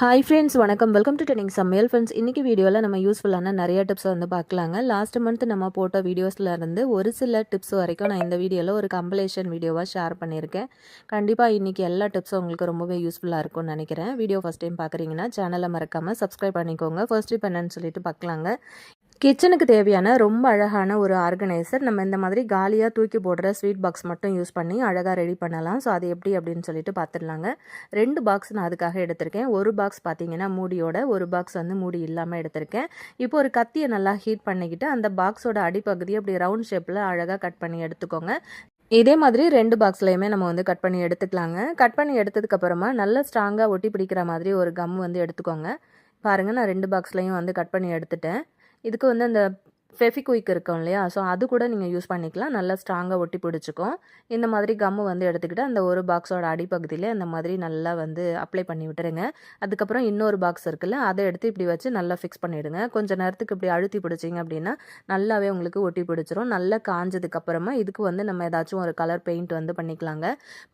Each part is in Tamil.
ஹாய் ஃப்ரெண்ட்ஸ், வணக்கம். வெல்கம் டு ட்ரெண்டிங் சமையல். ஃப்ரெண்ட்ஸ், இன்றைக்கி வீடியோவில் நம்ம யூஸ்ஃபுல்லான நிறைய டிப்ஸை வந்து பார்க்கலாங்க. லாஸ்ட் மந்த் நம்ம போட்ட வீடியோஸில் இருந்து ஒரு சில டிப்ஸ் வரைக்கும் நான் இந்த வீடியோவில் ஒரு கம்பைலேஷன் வீடியோவாக ஷேர் பண்ணியிருக்கேன். கண்டிப்பாக இன்றைக்கி எல்லா டிப்ஸும் உங்களுக்கு ரொம்பவே யூஸ்ஃபுல்லாக இருக்கும்னு நினைக்கிறேன். வீடியோ ஃபஸ்ட் டைம் பார்க்குறீங்கன்னா சேனலை மறக்காமல் சப்ஸ்கிரைப் பண்ணிக்கோங்க. ஃபர்ஸ்ட் டிப் என்னன்னு சொல்லிட்டு பார்க்கலாங்க. கிச்சனுக்கு தேவையான ரொம்ப அழகான ஒரு ஆர்கனைசர் நம்ம இந்த மாதிரி காலியாக தூக்கி போடுற ஸ்வீட் பாக்ஸ் மட்டும் யூஸ் பண்ணி அழகாக ரெடி பண்ணலாம். ஸோ அது எப்படி அப்படின்னு சொல்லிட்டு பார்த்துடலாங்க. 2 பாக்ஸ் நான் அதுக்காக எடுத்திருக்கேன். ஒரு பாக்ஸ் பார்த்தீங்கன்னா மூடியோட, ஒரு பாக்ஸ் வந்து மூடி இல்லாமல் எடுத்திருக்கேன். இப்போ ஒரு கத்தியை நல்லா ஹீட் பண்ணிக்கிட்டு அந்த பாக்ஸோட அடிப்பகுதியை அப்படி ரவுண்ட் ஷேப்பில் அழகாக கட் பண்ணி எடுத்துக்கோங்க. இதே மாதிரி 2 பாக்ஸ்லையுமே நம்ம வந்து கட் பண்ணி எடுத்துக்கலாங்க. கட் பண்ணி எடுத்ததுக்கப்புறமா நல்லா ஸ்ட்ராங்காக ஒட்டி பிடிக்கிற மாதிரி ஒரு கம் வந்து எடுத்துக்கோங்க. பாருங்கள், நான் 2 பாக்ஸ்லையும் வந்து கட் பண்ணி எடுத்துட்டேன். இதுக்கு வந்து அந்த ஃபெவிக்விக் இருக்கும் இல்லையா, ஸோ அது கூட நீங்கள் யூஸ் பண்ணிக்கலாம். நல்லா ஸ்ட்ராங்காக ஒட்டி பிடிச்சிக்கும். இந்த மாதிரி கம்மு வந்து எடுத்துக்கிட்டு அந்த ஒரு பாக்ஸோட அடிப்பகுதியில் இந்த மாதிரி நல்லா வந்து அப்ளை பண்ணி விட்டுருங்க. அதுக்கப்புறம் இன்னொரு பாக்ஸ் இருக்குல்ல, அதை எடுத்து இப்படி வச்சு நல்லா ஃபிக்ஸ் பண்ணிவிடுங்க. கொஞ்சம் நேரத்துக்கு இப்படி அழுத்தி பிடிச்சிங்க அப்படின்னா நல்லாவே உங்களுக்கு ஒட்டி பிடிச்சிரும். நல்லா காஞ்சதுக்கப்புறமா இதுக்கு வந்து நம்ம ஏதாச்சும் ஒரு கலர் பெயிண்ட் வந்து பண்ணிக்கலாங்க.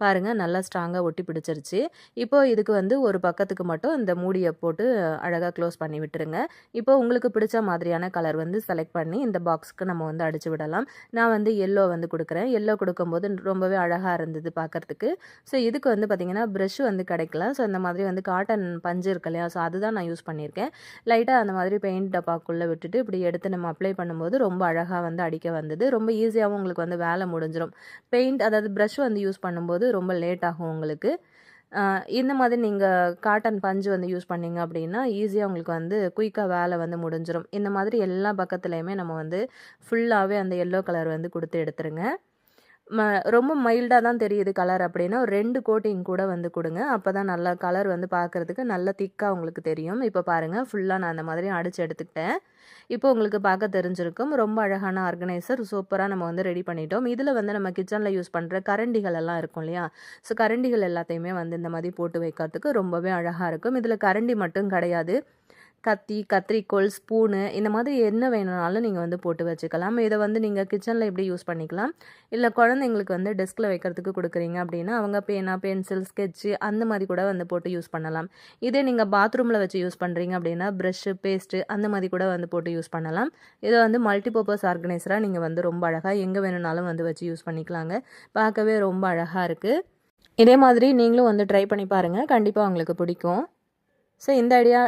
பாருங்கள், நல்லா ஸ்ட்ராங்காக ஒட்டி பிடிச்சிருச்சு. இப்போது இதுக்கு வந்து ஒரு பக்கத்துக்கு மட்டும் இந்த மூடியை போட்டு அழகாக க்ளோஸ் பண்ணி விட்டுருங்க. இப்போ உங்களுக்கு பிடிச்ச மாதிரியான கலர் வந்து செலக்ட் பண்ணி இந்த பாக்ஸ்க்கு நம்ம வந்து அடிச்சு விடலாம். நான் வந்து எல்லோ வந்து கொடுக்குறேன். எல்லோ கொடுக்கும்போது ரொம்பவே அழகாக இருந்தது பார்க்குறதுக்கு. ஸோ இதுக்கு வந்து பார்த்திங்கன்னா ப்ரஷ் வந்து கிடைக்கல. ஸோ இந்த மாதிரி வந்து காட்டன் பஞ்சு இருக்கு இல்லையா, ஸோ அதுதான் நான் யூஸ் பண்ணியிருக்கேன். லைட்டாக அந்த மாதிரி பெயிண்ட் டப்பாக்குள்ளே விட்டுட்டு இப்படி எடுத்து நம்ம அப்ளை பண்ணும்போது ரொம்ப அழகாக வந்து அடிக்க வந்தது. ரொம்ப ஈஸியாகவும் உங்களுக்கு வந்து வேலை முடிஞ்சிடும். பெயிண்ட் அதாவது ப்ரஷ் வந்து யூஸ் பண்ணும்போது ரொம்ப லேட் ஆகும் உங்களுக்கு. இந்த மாதிரி நீங்கள் காட்டன் பஞ்சு வந்து யூஸ் பண்ணிங்க அப்படின்னா ஈஸியாக உங்களுக்கு வந்து குயிக்காக வேலை வந்து முடிஞ்சிடும். இந்த மாதிரி எல்லா பக்கத்துலேயுமே நம்ம வந்து ஃபுல்லாகவே அந்த எல்லோ கலர் வந்து கொடுத்து எடுத்துருங்க. ரொம்ப மைல்டாக தான் தெரியுது கலர் அப்படின்னா ஒரு 2 கோட்டிங் கூட வந்து கொடுங்க. அப்போ தான் நல்லா கலர் வந்து பார்க்குறதுக்கு நல்லா திக்காக உங்களுக்கு தெரியும். இப்போ பாருங்கள், ஃபுல்லாக நான் அந்த மாதிரி அடித்து எடுத்துக்கிட்டேன். இப்போ உங்களுக்கு பார்க்க தெரிஞ்சிருக்கும். ரொம்ப அழகான ஆர்கனைசர் சூப்பராக நம்ம வந்து ரெடி பண்ணிட்டோம். இதில் வந்து நம்ம கிச்சனில் யூஸ் பண்ணுற கரண்டிகள் எல்லாம் இருக்கும் இல்லையா, ஸோ கரண்டிகள் எல்லாத்தையுமே வந்து இந்த மாதிரி போட்டு வைக்கிறதுக்கு ரொம்பவே அழகாக இருக்கும். இதில் கரண்டி மட்டும் கிடையாது, கத்தி, கத்திரிக்கோல், ஸ்பூனு இந்த மாதிரி என்ன வேணும்னாலும் நீங்கள் வந்து போட்டு வச்சுக்கலாம். இதை வந்து நீங்கள் கிச்சனில் எப்படி யூஸ் பண்ணிக்கலாம். இல்லை குழந்தைங்களுக்கு வந்து டெஸ்கில் வைக்கிறதுக்கு கொடுக்குறீங்க அப்படின்னா அவங்க பேனா, பென்சில், ஸ்கெட்சு அந்த மாதிரி கூட வந்து போட்டு யூஸ் பண்ணலாம். இதே நீங்கள் பாத்ரூமில் வச்சு யூஸ் பண்ணுறீங்க அப்படின்னா ப்ரஷ்ஷு, பேஸ்ட்டு அந்த மாதிரி கூட வந்து போட்டு யூஸ் பண்ணலாம். இதை வந்து மல்டிபர்பஸ் ஆர்கனைசராக நீங்கள் வந்து ரொம்ப அழகாக எங்கே வேணும்னாலும் வந்து வச்சு யூஸ் பண்ணிக்கலாங்க. பார்க்கவே ரொம்ப அழகாக இருக்குது. இதே மாதிரி நீங்களும் வந்து ட்ரை பண்ணி பாருங்கள், கண்டிப்பாக உங்களுக்கு பிடிக்கும். ஸோ இந்த ஐடியா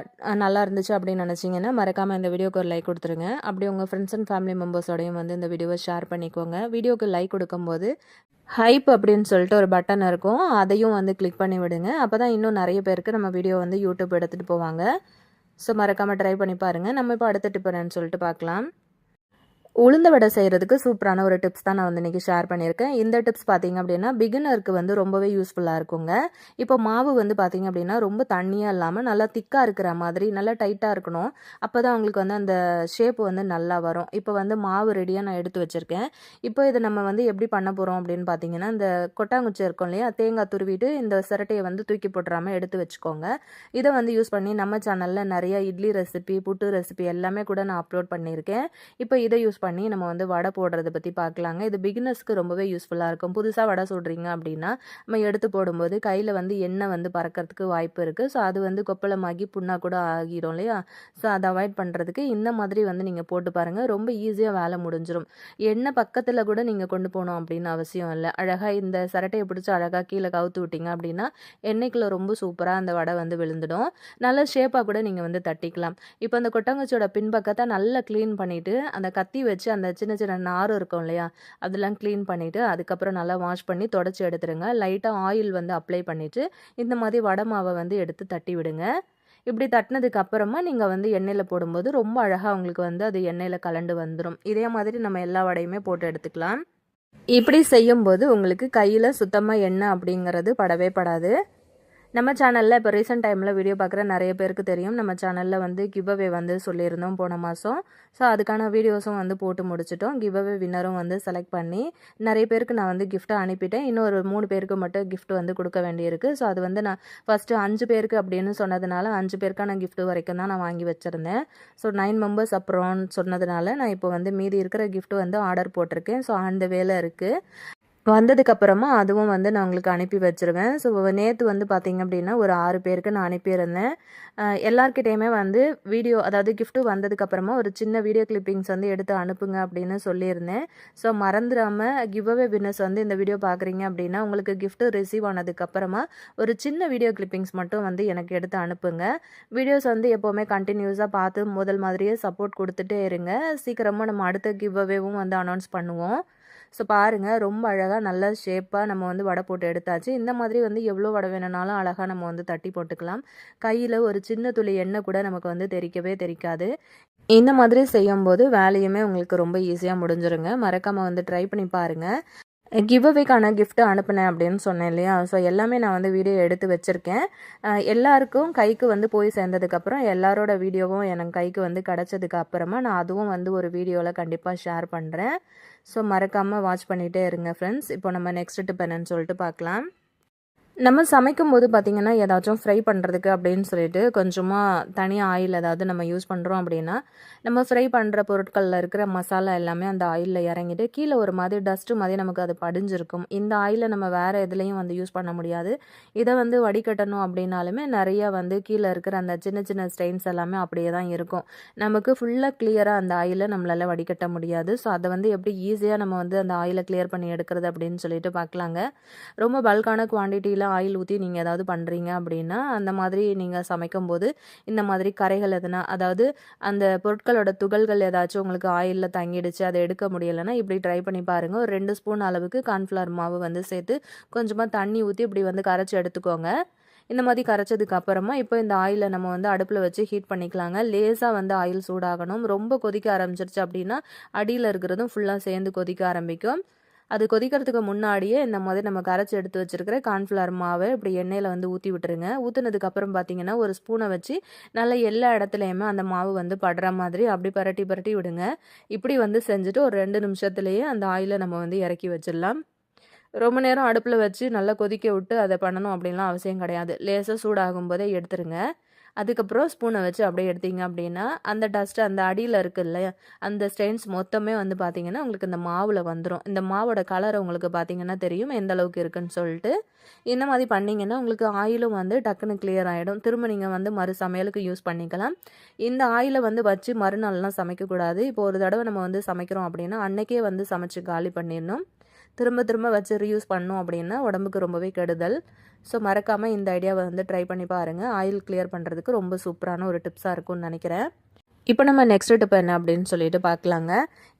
நல்லா இருந்துச்சு அப்படின்னு நினச்சிங்கன்னா மறக்காமல் இந்த வீடியோக்கு ஒரு லைக் கொடுத்துருங்க. அப்படி உங்கள் ஃப்ரெண்ட்ஸ் அண்ட் ஃபேமிலி மெம்பர்ஸோடையும் வந்து இந்த வீடியோவை ஷேர் பண்ணிக்கோங்க. வீடியோக்கு லைக் கொடுக்கும்போது ஹைப் அப்படின்னு சொல்லிட்டு ஒரு பட்டன் இருக்கும், அதையும் வந்து கிளிக் பண்ணி விடுங்க. அப்போ தான் இன்னும் நிறைய பேருக்கு நம்ம வீடியோ வந்து யூடியூப் எடுத்துகிட்டு போவாங்க. ஸோ மறக்காமல் ட்ரை பண்ணி பாருங்கள். நம்ம இப்போ அடுத்த டிப் என்னன்னு சொல்லிட்டு பார்க்கலாம். உளுந்த வடை செய்கிறதுக்கு சூப்பரான ஒரு டிப்ஸ் தான் நான் வந்து இன்றைக்கி ஷேர் பண்ணியிருக்கேன். இந்த டிப்ஸ் பார்த்திங்க அப்படின்னா பிகினருக்கு வந்து ரொம்பவே யூஸ்ஃபுல்லாக இருக்குங்க. இப்போ மாவு வந்து பார்த்திங்க அப்படின்னா ரொம்ப தண்ணியாக இல்லாமல் நல்லா திக்காக இருக்கிற மாதிரி நல்லா டைட்டாக இருக்கணும். அப்போ தான் அவங்களுக்கு வந்து அந்த ஷேப் வந்து நல்லா வரும். இப்போ வந்து மாவு ரெடியாக நான் எடுத்து வச்சுருக்கேன். இப்போ இதை நம்ம வந்து எப்படி பண்ண போகிறோம் அப்படின்னு பார்த்தீங்கன்னா, இந்த கொட்டாங்குச்சி இருக்கும் இல்லையா, தேங்காய் துருவிட்டு இந்த சிரட்டையை வந்து தூக்கி போட்டுறாமல் எடுத்து வச்சுக்கோங்க. இதை வந்து யூஸ் பண்ணி நம்ம சேனலில் நிறைய இட்லி ரெசிபி, புட்டு ரெசிபி எல்லாமே கூட நான் அப்லோட் பண்ணியிருக்கேன். இப்போ இதை யூஸ் பண்ணி நம்ம வந்து வடை போடுறதை பற்றி பார்க்கலாங்க. இது பிகினர்ஸ்க்கு ரொம்பவே யூஸ்ஃபுல்லாக இருக்கும். புதுசாக வடை சுடுறீங்க அப்படின்னா நம்ம எடுத்து போடும்போது கையில் வந்து எண்ணெய் வந்து பறக்கிறதுக்கு வாய்ப்பு இருக்குது. ஸோ அது வந்து கொப்பளமாகி புண்ணாக கூட ஆகிடும் இல்லையா, ஸோ அதை அவாய்ட் பண்ணுறதுக்கு இந்த மாதிரி வந்து நீங்கள் போட்டு பாருங்கள். ரொம்ப ஈஸியாக வேலை முடிஞ்சிடும். எண்ணெய் பக்கத்தில் கூட நீங்கள் கொண்டு போகணும் அப்படின்னு அவசியம் இல்லை. அழகாக இந்த சரட்டையை பிடிச்சி அழகாக கீழே கவுத்து விட்டிங்க அப்படின்னா எண்ணெய்க்குள்ள ரொம்ப சூப்பராக அந்த வடை வந்து விழுந்துடும். நல்ல ஷேப்பாக கூட நீங்கள் வந்து தட்டிக்கலாம். இப்போ அந்த கொட்டங்குச்சியோட பின்பக்கத்தை நல்லா க்ளீன் பண்ணிவிட்டு அந்த கத்தி வச்சு அந்த சின்ன சின்ன நார் இருக்கும் இல்லையா, அதெல்லாம் க்ளீன் பண்ணிவிட்டு அதுக்கப்புறம் நல்லா வாஷ் பண்ணி தொடச்சி எடுத்துருங்க. லைட்டாக ஆயில் வந்து அப்ளை பண்ணிவிட்டு இந்த மாதிரி வடை மாவை வந்து எடுத்து தட்டி விடுங்க. இப்படி தட்டினதுக்கு அப்புறமா நீங்கள் வந்து எண்ணெயில் போடும்போது ரொம்ப அழகாக உங்களுக்கு வந்து அது எண்ணெயில் கலண்டு வந்துடும். இதே மாதிரி நம்ம எல்லா வடையுமே போட்டு எடுத்துக்கலாம். இப்படி செய்யும்போது உங்களுக்கு கையில் சுத்தமாக எண்ணெய் அப்படிங்கிறது படவே படாது. நம்ம சேனலில் இப்போ ரீசெண்ட் டைமில் வீடியோ பார்க்குற நிறைய பேருக்கு தெரியும், நம்ம சேனலில் வந்து கிவ் அவே வந்து சொல்லியிருந்தோம் போன மாதம். ஸோ அதுக்கான வீடியோஸும் வந்து போட்டு முடிச்சிட்டோம். கிவ் அவே வின்னரும் வந்து செலக்ட் பண்ணி நிறைய பேருக்கு நான் வந்து கிஃப்ட்டை அனுப்பிட்டேன். இன்னும் ஒரு 3 பேருக்கு மட்டும் கிஃப்ட் வந்து கொடுக்க வேண்டியிருக்கு. ஸோ அது வந்து நான் ஃபஸ்ட்டு 5 பேருக்கு அப்படின்னு சொன்னதுனால 5 பேருக்கான கிஃப்ட் வரைக்கும் தான் நான் வாங்கி வச்சுருந்தேன். ஸோ 9 மெம்பர்ஸ் அப்புறம் சொன்னதுனால நான் இப்போ வந்து மீதி இருக்கிற கிஃப்ட் வந்து ஆர்டர் போட்டிருக்கேன். ஸோ அந்த வேலை இருக்குது. வந்ததுக்கப்புறமா அதுவும் வந்து நான் உங்களுக்கு அனுப்பி வச்சுருவேன். ஸோ நேத்து வந்து பார்த்தீங்க அப்படின்னா, ஒரு 6 பேருக்கு நான் அனுப்பியிருந்தேன். எல்லார்கிட்டயுமே வந்து வீடியோ அதாவது கிஃப்ட் வந்ததுக்கப்புறமா ஒரு சின்ன வீடியோ கிளிப்பிங்ஸ் வந்து எடுத்து அனுப்புங்க அப்படின்னு சொல்லியிருந்தேன். ஸோ மறந்துராம கிவ் அவே வின்னர்ஸ் வந்து இந்த வீடியோ பார்க்குறீங்க அப்படின்னா, உங்களுக்கு கிஃப்ட் ரிசீவ் ஆனதுக்கப்புறமா ஒரு சின்ன வீடியோ கிளிப்பிங்ஸ் மட்டும் வந்து எனக்கு எடுத்து அனுப்புங்க. வீடியோஸ் வந்து எப்போவுமே கன்டினியூஸா பார்த்து முதல் மாதிரியே சப்போர்ட் குடுத்துட்டே இருங்க. சீக்கிரமா நம்ம அடுத்த கிவ் அவேவும் வந்து அனௌன்ஸ் பண்ணுவோம். ஸோ பாருங்க, ரொம்ப அழகா நல்ல ஷேப்பா நம்ம வந்து வடை போட்டு எடுத்தாச்சு. இந்த மாதிரி வந்து எவ்வளோ வடை வேணும்னாலும் அழகா நம்ம வந்து தட்டி போட்டுக்கலாம். கையில ஒரு சின்ன துளி எண்ணெய் கூட நமக்கு வந்து தெறிக்கவே தெறிக்காது. இந்த மாதிரி செய்யும்போது வேலையுமே உங்களுக்கு ரொம்ப ஈஸியா முடிஞ்சிருங்க. மறக்காம வந்து ட்ரை பண்ணி பாருங்க. கிவ் அவேக்கான கிஃப்ட் அனுப்புனேன் அப்படின்னு சொன்னேன் இல்லையா? ஸோ எல்லாமே நான் வந்து வீடியோ எடுத்து வச்சிருக்கேன். எல்லாருக்கும் கைக்கு வந்து போய் சேர்ந்ததுக்கப்புறம் எல்லாரோட வீடியோவும் எனக்கு கைக்கு வந்து கிடைச்சதுக்கு அப்புறமா நான் அதுவும் வந்து ஒரு வீடியோல கண்டிப்பா ஷேர் பண்றேன். ஸோ மறக்காம வாட்ச் பண்ணிட்டே இருங்க ஃப்ரெண்ட்ஸ். இப்போ நம்ம நெக்ஸ்ட் டிப் என்னன்னு சொல்லிட்டு பார்க்கலாம். நம்ம சமைக்கும்போது பார்த்தீங்கன்னா, ஏதாச்சும் ஃப்ரை பண்ணுறதுக்கு அப்படின்னு சொல்லிட்டு கொஞ்சமாக தனியா ஆயில் ஏதாவது நம்ம யூஸ் பண்ணுறோம் அப்படின்னா, நம்ம ஃப்ரை பண்ணுற பொருட்கள்ல இருக்கிற மசாலா எல்லாமே அந்த ஆயில்ல இறங்கிட்டு, கீழ ஒரு மாதிரி டஸ்ட்டு மாதிரி நமக்கு அது படிஞ்சிருக்கும். இந்த ஆயில நம்ம வேற எதுலயும் வந்து யூஸ் பண்ண முடியாது. இத வந்து வடிகட்டணும் அப்படின்னாலுமே நெறைய வந்து கீழ இருக்கிற அந்த சின்ன சின்ன ஸ்டெயின்ஸ் எல்லாமே அப்படியே தான் இருக்கும். நமக்கு ஃபுல்லா கிளியரா அந்த ஆயில நம்மளால வடிகட்ட முடியாது. ஸோ அத வந்து எப்படி ஈஸியா நம்ம வந்து அந்த ஆயில கிளியர் பண்ணி எடுக்கிறது அப்படின்னு சொல்லிட்டு பார்க்கலாங்க. ரொம்ப பல்கான குவான்டிட்டியில ஆயில் ஊத்தி நீங்க ஏதாவது பண்றீங்க அப்படின்னா, அந்த மாதிரி நீங்க சமைக்கும்போது, இந்த மாதிரி கறைகள் எதுனா அதாவது அந்த பொருட்களோட துகள்கள் ஏதாச்சும் உங்களுக்கு ஆயில்ல தங்கிடுச்சு, அத எடுக்க முடியலன்னா, இப்படி ட்ரை பண்ணி பாருங்க. ஒரு 2 ஸ்பூன் அளவுக்கு கார்ன்ஃப்ளவர் மாவு வந்து சேர்த்து, கொஞ்சமா தண்ணி ஊத்தி இப்படி வந்து கரைச்சு எடுத்துக்கோங்க. இந்த மாதிரி கரைச்சதுக்கு அப்புறமா, இப்போ இந்த ஆயில நம்ம வந்து அடுப்புல வச்சு ஹீட் பண்ணிக்கலாங்க. லேசா வந்து ஆயில் சூடாகணும். ரொம்ப கொதிக்க ஆரம்பிச்சிருச்சு அப்படின்னா, அடியில இருக்கிறதும் ஃபுல்லா சேர்ந்து கொதிக்க ஆரம்பிக்கும். அது கொதிக்கிறதுக்கு முன்னாடியே இந்த மாதிரி நம்ம கரைச்சி எடுத்து வச்சிருக்கிற கார்ன்ஃப்ளவர் மாவை இப்படி எண்ணெயில் வந்து ஊற்றி விட்டுருங்க. ஊற்றுனதுக்கு அப்புறம் பார்த்தீங்கன்னா, ஒரு ஸ்பூனை வச்சு நல்லா எல்லா இடத்துலையுமே அந்த மாவு வந்து படுற மாதிரி அப்படி பரட்டி பரட்டி விடுங்க. இப்படி வந்து செஞ்சுட்டு ஒரு 2 நிமிஷத்துலேயே அந்த ஆயிலை நம்ம வந்து இறக்கி வச்சிடலாம். ரொம்ப நேரம் அடுப்பில் வச்சு நல்லா கொதிக்க விட்டு அதை பண்ணணும் அப்படின்லாம் அவசியம் கிடையாது. லேசாக சூடாகும் போதே எடுத்துருங்க. அதுக்கப்புறம் ஸ்பூனை வச்சு அப்படியே எடுத்தீங்க அப்படின்னா, அந்த டஸ்ட் அந்த அடியில இருக்கு இல்லையா? அந்த ஸ்டெயின்ஸ் மொத்தமே வந்து பார்த்தீங்கன்னா, உங்களுக்கு இந்த மாவுல வந்துரும். இந்த மாவோட கலர் உங்களுக்கு பார்த்தீங்கன்னா தெரியும், எந்த அளவுக்கு இருக்குன்னு சொல்லிட்டு. இந்த மாதிரி பண்ணீங்கன்னா, உங்களுக்கு ஆயிலும் வந்து டக்குன்னு கிளியர் ஆயிடும். திரும்ப நீங்க வந்து மறு சமையலுக்கு யூஸ் பண்ணிக்கலாம். இந்த ஆயில வந்து வச்சு மறுநாள்லாம் சமைக்கக்கூடாது. இப்போ ஒரு தடவை நம்ம வந்து சமைக்கிறோம் அப்படின்னா, அன்னைக்கே வந்து சமைச்சு காலி பண்ணிடணும். திரும்ப திரும்ப வச்சு ரீயூஸ் பண்ணோம் அப்படின்னா உடம்புக்கு ரொம்பவே கெடுதல். ஸோ மறக்காம இந்த ஐடியாவை வந்து ட்ரை பண்ணி பாருங்க. ஆயில் கிளியர் பண்ணுறதுக்கு ரொம்ப சூப்பரான ஒரு டிப்ஸாக இருக்கும்னு நினைக்கிறேன். இப்போ நம்ம நெக்ஸ்ட் டிப் என்ன அப்படின்னு சொல்லிட்டு பார்க்கலாங்க.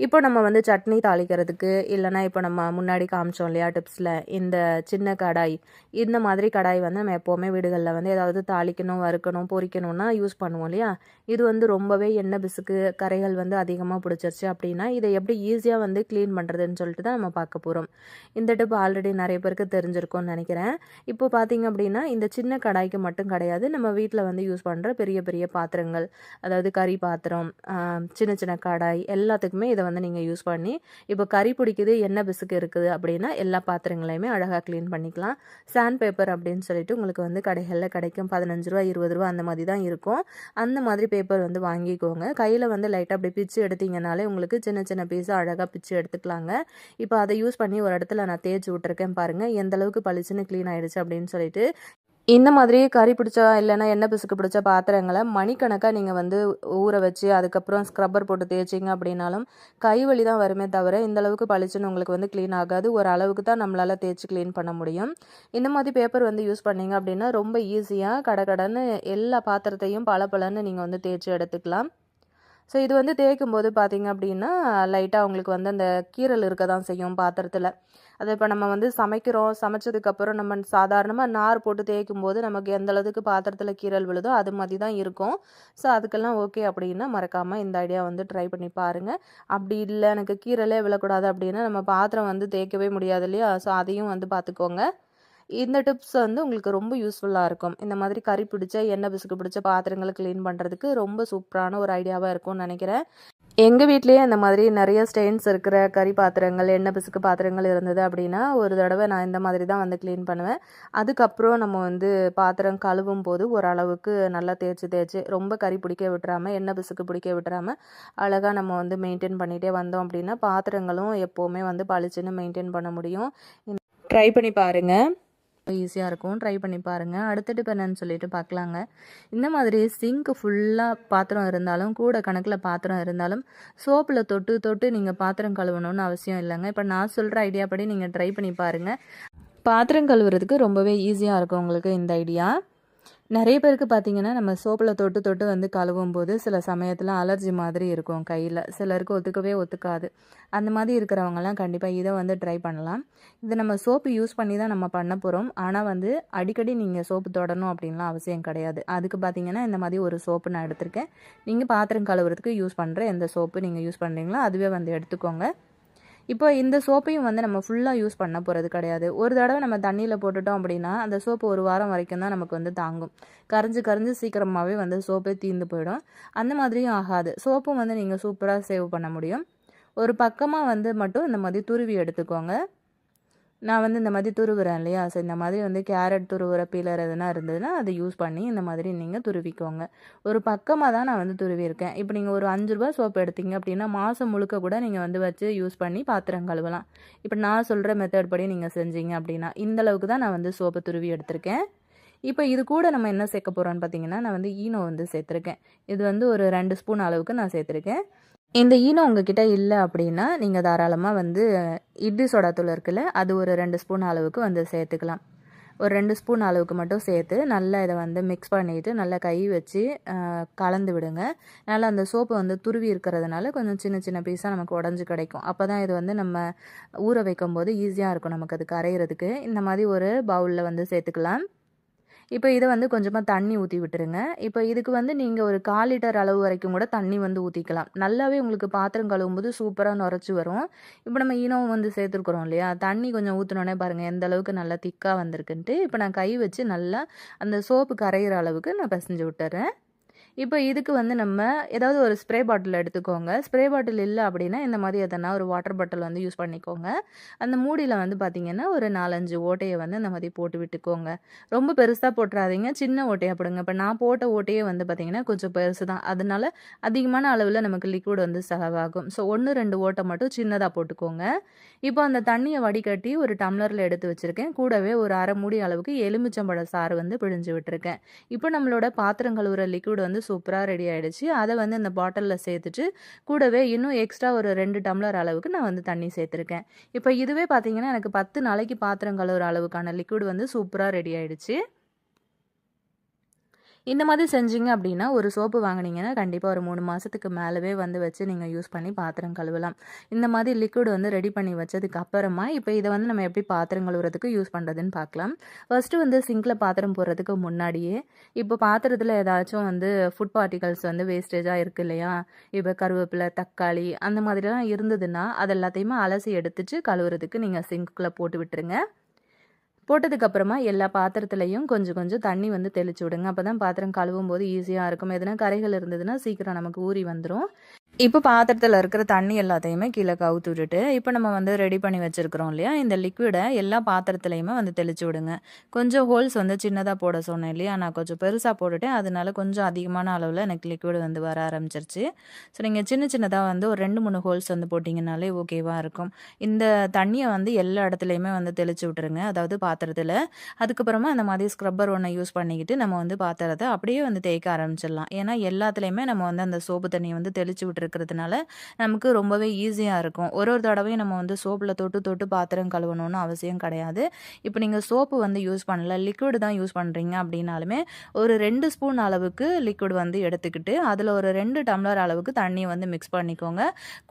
இப்போ நம்ம வந்து சட்னி தாளிக்கிறதுக்கு இல்லைனா இப்போ நம்ம முன்னாடி காமிச்சோம் இல்லையா டிப்ஸில், இந்த சின்ன கடாய், இந்த மாதிரி கடாய் வந்து நம்ம எப்போவுமே வீடுகளில் வந்து ஏதாவது தாளிக்கணும், வறுக்கணும், பொரிக்கணும்னா யூஸ் பண்ணுவோம் இல்லையா? இது வந்து ரொம்பவே எண்ணெய் பிசுக்கு கரைகள் வந்து அதிகமாக பிடிச்சிருச்சு அப்படின்னா, இதை எப்படி ஈஸியாக வந்து க்ளீன் பண்ணுறதுன்னு சொல்லிட்டு தான் நம்ம பார்க்க போகிறோம். இந்த டிப் ஆல்ரெடி நிறைய பேருக்கு தெரிஞ்சிருக்கும்னு நினைக்கிறேன். இப்போ பார்த்தீங்க அப்படின்னா, இந்த சின்ன கடாய்க்கு மட்டும் கிடையாது, நம்ம வீட்டில் வந்து யூஸ் பண்ணுற பெரிய பெரிய பாத்திரங்கள், அதாவது கறி பாத்திரம், சின்ன சின்ன கடாய் எல்லாத்துக்குமே இதை வந்து நீங்கள் யூஸ் பண்ணி, இப்போ கறி பிடிக்குது எண்ணெய் பிசுக்கு இருக்குது அப்படின்னா எல்லா பாத்திரங்களையுமே அழகாக க்ளீன் பண்ணிக்கலாம். சாண்ட் பேப்பர் அப்படின்னு சொல்லிட்டு உங்களுக்கு வந்து கடைகளில் கிடைக்கும். 15 ரூபா 20 ரூபா அந்த மாதிரி தான் இருக்கும். அந்த மாதிரி பேப்பர் வந்து வாங்கிக்கோங்க. கையில் வந்து லைட்டாக அப்படி பிச்சு எடுத்தீங்கனாலே உங்களுக்கு சின்ன சின்ன பீஸாக அழகாக பிச்சு எடுத்துக்கலாங்க. இப்போ அதை யூஸ் பண்ணி ஒரு இடத்துல நான் தேய்ச்சி விட்டுருக்கேன் பாருங்கள், எந்த அளவுக்கு பளிச்சுன்னு க்ளீன் ஆயிடுச்சு அப்படின்னு சொல்லிட்டு. இந்த மாதிரி கறி பிடிச்ச இல்லைன்னா எண்ணெய் பிசுக்கு பிடிச்ச பாத்திரங்களை மணிக்கணக்காக நீங்கள் வந்து ஊற வச்சு அதுக்கப்புறம் ஸ்க்ரப்பர் போட்டு தேய்ச்சிங்க அப்படின்னாலும் கைவலி தான் வருமே தவிர இந்த அளவுக்கு பளிச்சுன்னு உங்களுக்கு வந்து க்ளீன் ஆகாது. ஒரு அளவுக்கு தான் நம்மளால் தேய்ச்சி க்ளீன் பண்ண முடியும். இந்த மாதிரி பேப்பர் வந்து யூஸ் பண்ணீங்க அப்படின்னா ரொம்ப ஈஸியாக கடகடன்னு எல்லா பாத்திரத்தையும் பளபளன்னு நீங்கள் வந்து தேய்ச்சி எடுத்துக்கலாம். ஸோ இது வந்து தேய்க்கும்போது பார்த்தீங்க அப்படின்னா, லைட்டாக உங்களுக்கு வந்து அந்த கீறல் இருக்க தான் செய்யும் பாத்திரத்தில். அது இப்போ நம்ம வந்து சமைக்கிறோம், சமைச்சதுக்கப்புறம் நம்ம சாதாரணமாக நார் போட்டு தேய்க்கும்போது நமக்கு எந்த அளவுக்கு பாத்திரத்தில் கீறல் விழுதோ அது மாதிரி தான் இருக்கும். ஸோ அதுக்கெல்லாம் ஓகே அப்படின்னா மறக்காமல் இந்த ஐடியா வந்து ட்ரை பண்ணி பாருங்கள். அப்படி இல்லை எனக்கு கீறலே விழக்கூடாது அப்படின்னா நம்ம பாத்திரம் வந்து தேய்க்கவே முடியாது இல்லையா? ஸோ அதையும் வந்து பார்த்துக்கோங்க. இந்த டிப்ஸ் வந்து உங்களுக்கு ரொம்ப யூஸ்ஃபுல்லாக இருக்கும். இந்த மாதிரி கறி பிடிச்ச, எண்ணெய் பிசுக்கு பிடிச்ச பாத்திரங்களை க்ளீன் பண்ணுறதுக்கு ரொம்ப சூப்பரான ஒரு ஐடியாவாக இருக்கும்னு நினைக்கிறேன். எங்கள் வீட்லேயே அந்த மாதிரி நிறைய ஸ்டெயின்ஸ் இருக்கிற கறி பாத்திரங்கள், எண்ணெய் பிசுக்கு பாத்திரங்கள் இருந்தது அப்படின்னா, ஒரு தடவை நான் இந்த மாதிரி தான் வந்து க்ளீன் பண்ணுவேன். அதுக்கப்புறம் நம்ம வந்து பாத்திரம் கழுவும் போது ஓரளவுக்கு நல்லா தேய்ச்சி தேய்ச்சி ரொம்ப கறி பிடிக்க விட்டுறாம, எண்ணெய் பிசுக்கு பிடிக்க விட்டுறாம, அழகாக நம்ம வந்து மெயின்டைன் பண்ணிகிட்டே வந்தோம் அப்படின்னா, பாத்திரங்களும் எப்போவுமே வந்து பளிச்சுன்னு மெயின்டைன் பண்ண முடியும். ட்ரை பண்ணி பாருங்கள், ஈஸியாக இருக்கும். ட்ரை பண்ணி பாருங்கள். அடுத்த டிப் என்னன்னு சொல்லிட்டு பார்க்கலாங்க. இந்த மாதிரி சிங்க் ஃபுல்லாக பாத்திரம் இருந்தாலும், கூட கணக்கில் பாத்திரம் இருந்தாலும், சோப்பில் தொட்டு தொட்டு நீங்கள் பாத்திரம் கழுவணும்னு அவசியம் இல்லைங்க. இப்போ நான் சொல்கிற ஐடியா படி நீங்கள் ட்ரை பண்ணி பாருங்கள். பாத்திரம் கழுவுறதுக்கு ரொம்பவே ஈஸியாக இருக்கும் உங்களுக்கு இந்த ஐடியா. நிறைய பேருக்கு பார்த்தீங்கன்னா, நம்ம சோப்பில் தொட்டு தொட்டு வந்து கழுவும் போது சில சமயத்தில் அலர்ஜி மாதிரி இருக்கும் கையில். சிலருக்கு ஒத்துக்கவே ஒத்துக்காது. அந்த மாதிரி இருக்கிறவங்கலாம் கண்டிப்பாக இதை வந்து ட்ரை பண்ணலாம். இதை நம்ம சோப்பு யூஸ் பண்ணி தான் நம்ம பண்ண போகிறோம். ஆனால் வந்து அடிக்கடி நீங்கள் சோப்பு தொடணும் அப்படின்லாம் அவசியம் கிடையாது. அதுக்கு பார்த்தீங்கன்னா, இந்த மாதிரி ஒரு சோப்பு நான் எடுத்திருக்கேன். நீங்கள் பாத்திரம் கழுவுறதுக்கு யூஸ் பண்ணுற எந்த சோப்பு நீங்கள் யூஸ் பண்ணுறீங்களோ அதுவே வந்து எடுத்துக்கோங்க. இப்போ இந்த சோப்பையும் வந்து நம்ம ஃபுல்லாக யூஸ் பண்ண போகிறது கிடையாது. ஒரு தடவை நம்ம தண்ணியில் போட்டுட்டோம் அப்படின்னா, அந்த சோப்பு ஒரு வாரம் வரைக்கும் தான் நமக்கு வந்து தாங்கும். கரைஞ்சி கரைஞ்சி சீக்கிரமாகவே வந்து சோப்பே தீர்ந்து போயிடும். அந்த மாதிரியும் ஆகாது. சோப்பும் வந்து நீங்கள் சூப்பராக சேவ் பண்ண முடியும். ஒரு பக்கமாக வந்து மட்டும் இந்த மாதிரி துருவி எடுத்துக்கோங்க. நான் வந்து இந்த மாதிரி துருவுறேன் இல்லையா, ஸோ இந்த மாதிரி வந்து கேரட் துருவுற பீலர் எதுனா இருந்ததுன்னா அதை யூஸ் பண்ணி இந்த மாதிரி நீங்கள் துருவிக்கோங்க. ஒரு பக்கமாக தான் நான் வந்து துருவியிருக்கேன். இப்போ நீங்கள் ஒரு ₹5 சோப்பு எடுத்தீங்க அப்படின்னா மாதம் முழுக்க கூட நீங்கள் வந்து வச்சு யூஸ் பண்ணி பாத்திரம் கழுவலாம். இப்போ நான் சொல்கிற மெத்தட் படி நீங்கள் செஞ்சீங்க அப்படின்னா இந்தளவுக்கு தான் நான் வந்து சோப்பு துருவி எடுத்திருக்கேன். இப்போ இது கூட நம்ம என்ன சேர்க்க போகிறோன்னு பார்த்தீங்கன்னா, நான் வந்து ஈனோ வந்து சேர்த்துருக்கேன். இது வந்து ஒரு 2 ஸ்பூன் அளவுக்கு நான் சேர்த்துருக்கேன். இந்த ஈனோ உங்ககிட்ட இல்லை அப்படின்னா, நீங்கள் தாராளமாக வந்து இட்லி சோடா தூள் இருக்குல்ல, அது ஒரு 2 ஸ்பூன் அளவுக்கு வந்து சேர்த்துக்கலாம். ஒரு 2 ஸ்பூன் அளவுக்கு மட்டும் சேர்த்து நல்லா இதை வந்து மிக்ஸ் பண்ணிவிட்டு நல்லா கை வச்சு கலந்து விடுங்க. நல்லா அந்த சோப்பு வந்து துருவி இருக்கிறதுனால கொஞ்சம் சின்ன சின்ன பீஸாக நமக்கு உடஞ்சி கிடைக்கும். அப்போ தான் இது வந்து நம்ம ஊற வைக்கும்போது ஈஸியாக இருக்கும் நமக்கு அது கரையிறதுக்கு. இந்த மாதிரி ஒரு பவுலில் வந்து சேர்த்துக்கலாம். இப்போ இதை வந்து கொஞ்சமாக தண்ணி ஊற்றி விட்டுருங்க. இப்போ இதுக்கு வந்து நீங்கள் ஒரு 1/4 லிட்டர் அளவு வரைக்கும் கூட தண்ணி வந்து ஊற்றிக்கலாம். நல்லாவே உங்களுக்கு பாத்திரம் கழுவும்போது சூப்பராக நுரைச்சி வரும். இப்போ நம்ம ஈனோவும் வந்து சேர்த்துருக்குறோம் இல்லையா, தண்ணி கொஞ்சம் ஊற்றினோன்னே பாருங்கள் எந்த அளவுக்கு நல்லா திக்காக வந்திருக்குன்ட்டு. இப்போ நான் கை வச்சு நல்லா அந்த சோப்பு கரையிற அளவுக்கு நான் பிசைஞ்சு விட்டுறேன். இப்போ இதுக்கு வந்து நம்ம ஏதாவது ஒரு ஸ்ப்ரே பாட்டில் எடுத்துக்கோங்க. ஸ்ப்ரே பாட்டில் இல்லை அப்படின்னா இந்த மாதிரி எதனா ஒரு வாட்டர் பாட்டில் வந்து யூஸ் பண்ணிக்கோங்க. அந்த மூடியில் வந்து பார்த்திங்கன்னா ஒரு 4, 5 ஓட்டையை வந்து இந்த மாதிரி போட்டு விட்டுக்கோங்க. ரொம்ப பெருசாக போட்டுறாதீங்க, சின்ன ஓட்டையாக போடுங்க. இப்போ நான் போட்ட ஓட்டையே வந்து பார்த்திங்கன்னா கொஞ்சம் பெருசு தான். அதனால அதிகமான அளவில் நமக்கு லிக்விட் வந்து செலவாகும். ஸோ 1, 2 ஓட்டை மட்டும் சின்னதாக போட்டுக்கோங்க. இப்போ அந்த தண்ணியை வடிகட்டி ஒரு டம்ளரில் எடுத்து வச்சுருக்கேன். கூடவே ஒரு அரை மூடி அளவுக்கு எலுமிச்சம்பழ சாறு வந்து பிழிஞ்சு விட்டுருக்கேன். இப்போ நம்மளோட பாத்திரம் கழுவுற லிக்விட் வந்து சூப்பராக ரெடி ஆகிடுச்சு. அதை வந்து இந்த பாட்டிலில் சேர்த்துட்டு கூடவே இன்னும் எக்ஸ்ட்ரா ஒரு 2 டம்ளர் அளவுக்கு நான் வந்து தண்ணி சேர்த்துருக்கேன். இப்போ இதுவே பார்த்தீங்கன்னா எனக்கு 10 நாளைக்கு பாத்திரம் கழுவுற அளவுக்கான லிக்விட் வந்து சூப்பராக ரெடி ஆகிடுச்சு. இந்த மாதிரி செஞ்சீங்க அப்படின்னா ஒரு சோப்பு வாங்கினீங்கன்னா கண்டிப்பாக ஒரு 3 மாதத்துக்கு மேலவே வந்து வச்சு நீங்கள் யூஸ் பண்ணி பாத்திரம் கழுவலாம். இந்த மாதிரி லிக்விட் வந்து ரெடி பண்ணி வச்சதுக்கு அப்புறமா இப்போ இதை வந்து நம்ம எப்படி பாத்திரம் கழுவுறதுக்கு யூஸ் பண்ணுறதுன்னு பார்க்கலாம். ஃபர்ஸ்ட்டு வந்து சிங்கில் பாத்திரம் போடுறதுக்கு முன்னாடியே இப்போ பாத்திரத்தில் ஏதாச்சும் வந்து ஃபுட் பார்ட்டிகல்ஸ் வந்து வேஸ்டேஜாக இருக்குது இல்லையா, இப்போ கருவேப்பிலை, தக்காளி அந்த மாதிரிலாம் இருந்ததுன்னா அது எல்லாத்தையுமே அலசி எடுத்துட்டு கழுவுறதுக்கு நீங்கள் சிங்க்குள்ளே போட்டு விட்டுருங்க. போட்டதுக்கப்புறமா எல்லா பாத்திரத்துலையும் கொஞ்சம் கொஞ்சம் தண்ணி வந்து தெளிச்சு விடுங்க. அப்போ தான் பாத்திரம் கழுவும் போது ஈஸியாக இருக்கும். எதனா கரைகள் இருந்ததுன்னா சீக்கிரம் நமக்கு ஊறி வந்துடும். இப்போ பாத்திரத்தில் இருக்கிற தண்ணி எல்லாத்தையுமே கீழே கவுத்து விட்டுட்டு இப்போ நம்ம வந்து ரெடி பண்ணி வச்சுருக்கிறோம் இல்லையா, இந்த லிக்விடை எல்லா பாத்திரத்துலையுமே வந்து தெளிச்சு விடுங்க. கொஞ்சம் ஹோல்ஸ் வந்து சின்னதாக போட சொன்னேன் இல்லையா, நான் கொஞ்சம் பெருசாக போட்டுட்டேன். அதனால கொஞ்சம் அதிகமான அளவில் எனக்கு லிக்விட் வந்து வர ஆரம்பிச்சிருச்சு. ஸோ நீங்கள் சின்ன சின்னதாக வந்து ஒரு 2, 3 ஹோல்ஸ் வந்து போட்டிங்கனாலே ஓகேவாக இருக்கும். இந்த தண்ணியை வந்து எல்லா இடத்துலையுமே வந்து தெளிச்சு விட்டுருங்க, அதாவது பாத்திரத்தில். அதுக்கப்புறமா அந்த மாதிரி ஸ்க்ரப்பர் ஒன்று யூஸ் பண்ணிக்கிட்டு நம்ம வந்து பாத்திரத்தை அப்படியே வந்து தேய்க்க ஆரம்பிச்சிடலாம். ஏன்னா எல்லாத்துலேயுமே நம்ம வந்து அந்த சோப்பு தண்ணியை வந்து தெளிச்சு விட்டுருக்கிறதுனால நமக்கு ரொம்பவே ஈஸியாக இருக்கும். ஒரு தடவையும் நம்ம வந்து சோப்பில் தொட்டு தொட்டு பாத்திரம் கழுவணும்னு அவசியம் கிடையாது. இப்போ நீங்கள் சோப்பு வந்து யூஸ் பண்ணல, லிக்விட் தான் யூஸ் பண்ணுறீங்க அப்படின்னாலுமே ஒரு 2 ஸ்பூன் அளவுக்கு லிக்விட் வந்து எடுத்துக்கிட்டு அதில் ஒரு 2 டம்ளர் அளவுக்கு தண்ணியை வந்து மிக்ஸ் பண்ணிக்கோங்க.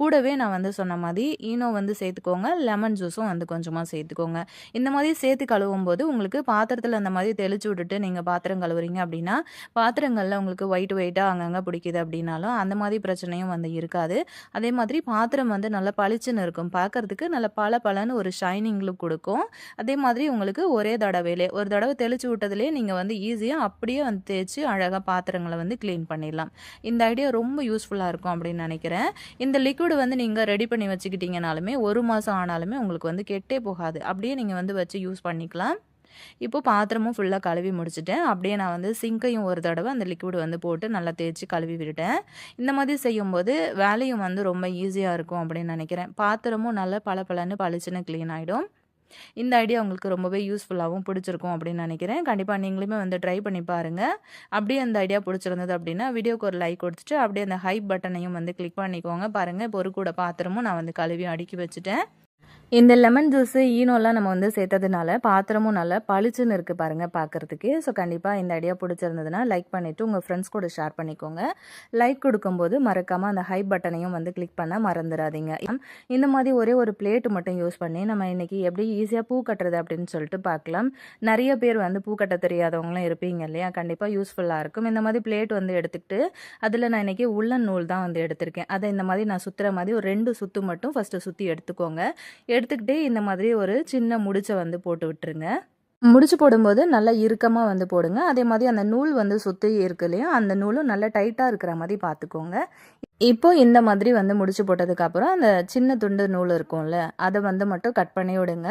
கூடவே நான் வந்து சொன்ன மாதிரி ஈனோ வந்து சேர்த்துக்கோங்க, லெமன் ஜூஸும் வந்து கொஞ்சமாக சேர்த்துக்கோங்க. இந்த மாதிரி சேர்த்து கழுவும் போது உங்களுக்கு பாத்திரத்தில் அந்த மாதிரி தெளிச்சு விட்டுட்டு நீங்கள் பாத்திரம் கழுவுறீங்க அப்படின்னா பாத்திரங்களில் உங்களுக்கு ஒயிட்டாக அங்கங்கே பிடிக்குது அப்படின்னாலும் அந்த மாதிரி பிரச்சனையும் வந்து வந்து இருக்காது. அதே மாதிரி பாத்திரம் வந்து நல்லா பளிச்சுன்னு இருக்கும். பார்க்கறதுக்கு நல்ல பளபளன்னு ஒரு ஷைனிங் லுக் குடுக்கும். அதே மாதிரி உங்களுக்கு ஒரே தடவையிலே ஒரு தடவை தெளிச்சு விட்டதிலேயே நீங்க வந்து ஈஸியா அப்படியே வந்து தேய்ச்சு அழகா பாத்திரங்கள வந்து கிளீன் பண்ணிடலாம். இந்த ஐடியா ரொம்ப யூஸ்ஃபுல்லா இருக்கும் அப்படின்னு நினைக்கிறேன். இந்த லிக்விட் வந்து நீங்க ரெடி பண்ணி வச்சுக்கிட்டீங்கனாலுமே 1 மாசம் ஆனாலுமே உங்களுக்கு வந்து கெட்டே போகாது. அப்படியே நீங்க வந்து வச்சு யூஸ் பண்ணிக்கலாம். இப்போ பாத்திரமும் ஃபுல்லா கழுவி முடிச்சுட்டேன். அப்படியே நான் வந்து சிங்க்கையும் ஒரு தடவை அந்த லிக்விட் வந்து போட்டு நல்லா தேய்ச்சு கழுவி விட்டுட்டேன். இந்த மாதிரி செய்யும்போது வேலையும் வந்து ரொம்ப ஈஸியா இருக்கும் அப்படின்னு நினைக்கிறேன். பாத்திரமும் நல்லா பளபளன்னு பளிச்சுன்னு கிளீன் ஆயிடும். இந்த ஐடியா உங்களுக்கு ரொம்பவே யூஸ்ஃபுல்லாகவும் பிடிச்சிருக்கும் அப்படின்னு நினைக்கிறேன். கண்டிப்பாக நீங்களுமே வந்து ட்ரை பண்ணி பாருங்கள். அப்படியே அந்த ஐடியா பிடிச்சிருந்தது அப்படின்னா வீடியோக்கு ஒரு லைக் கொடுத்துட்டு அப்படியே அந்த ஹைப் பட்டனையும் வந்து கிளிக் பண்ணிக்கோங்க. பாருங்கள், இப்போ ஒரு கூட பாத்திரமும் நான் வந்து கழுவி அடுக்கி வச்சுட்டேன். இந்த லெமன் ஜூஸு, ஈனோலாம் நம்ம வந்து சேர்த்ததுனால பாத்திரமும் நல்லா பளிச்சுன்னு இருக்குது பாருங்கள் பார்க்குறதுக்கு. ஸோ கண்டிப்பாக இந்த ஐடியா பிடிச்சிருந்ததுன்னா லைக் பண்ணிவிட்டு உங்கள் ஃப்ரெண்ட்ஸ் கூட ஷேர் பண்ணிக்கோங்க. லைக் கொடுக்கும்போது மறக்காமல் அந்த ஹைப் பட்டனையும் வந்து கிளிக் பண்ண மறந்துடாதீங்க. இந்த மாதிரி ஒரே ஒரு பிளேட்டு மட்டும் யூஸ் பண்ணி நம்ம இன்றைக்கி எப்படி ஈஸியாக பூ கட்டுறது அப்படின்னு சொல்லிட்டு பார்க்கலாம். நிறைய பேர் வந்து பூ கட்ட தெரியாதவங்களும் இருப்பீங்க இல்லையா? கண்டிப்பாக யூஸ்ஃபுல்லாக இருக்கும். இந்த மாதிரி பிளேட் வந்து எடுத்துக்கிட்டு அதில் நான் இன்றைக்கி உள்ளன் நூல் தான் வந்து எடுத்திருக்கேன். அதை இந்த மாதிரி நான் சுற்றுற மாதிரி ஒரு 2 சுற்று மட்டும் ஃபஸ்ட்டு சுற்றி எடுத்துக்கோங்க. எடுத்துக்கிட்டு இந்த மாதிரி ஒரு சின்ன முடிச்சை வந்து போட்டு விட்டுருங்க. முடிச்சு போடும்போது நல்லா இறுக்கமாக வந்து போடுங்க. அதே மாதிரி அந்த நூல் வந்து சுற்றி இருக்கு இல்லையா, அந்த நூலும் நல்லா டைட்டாக இருக்கிற மாதிரி பார்த்துக்கோங்க. இப்போ இந்த மாதிரி வந்து முடிச்சு போட்டதுக்கப்புறம் அந்த சின்ன துண்டு நூல் இருக்கும்ல, அதை வந்து மட்டும் கட் பண்ணி விடுங்க.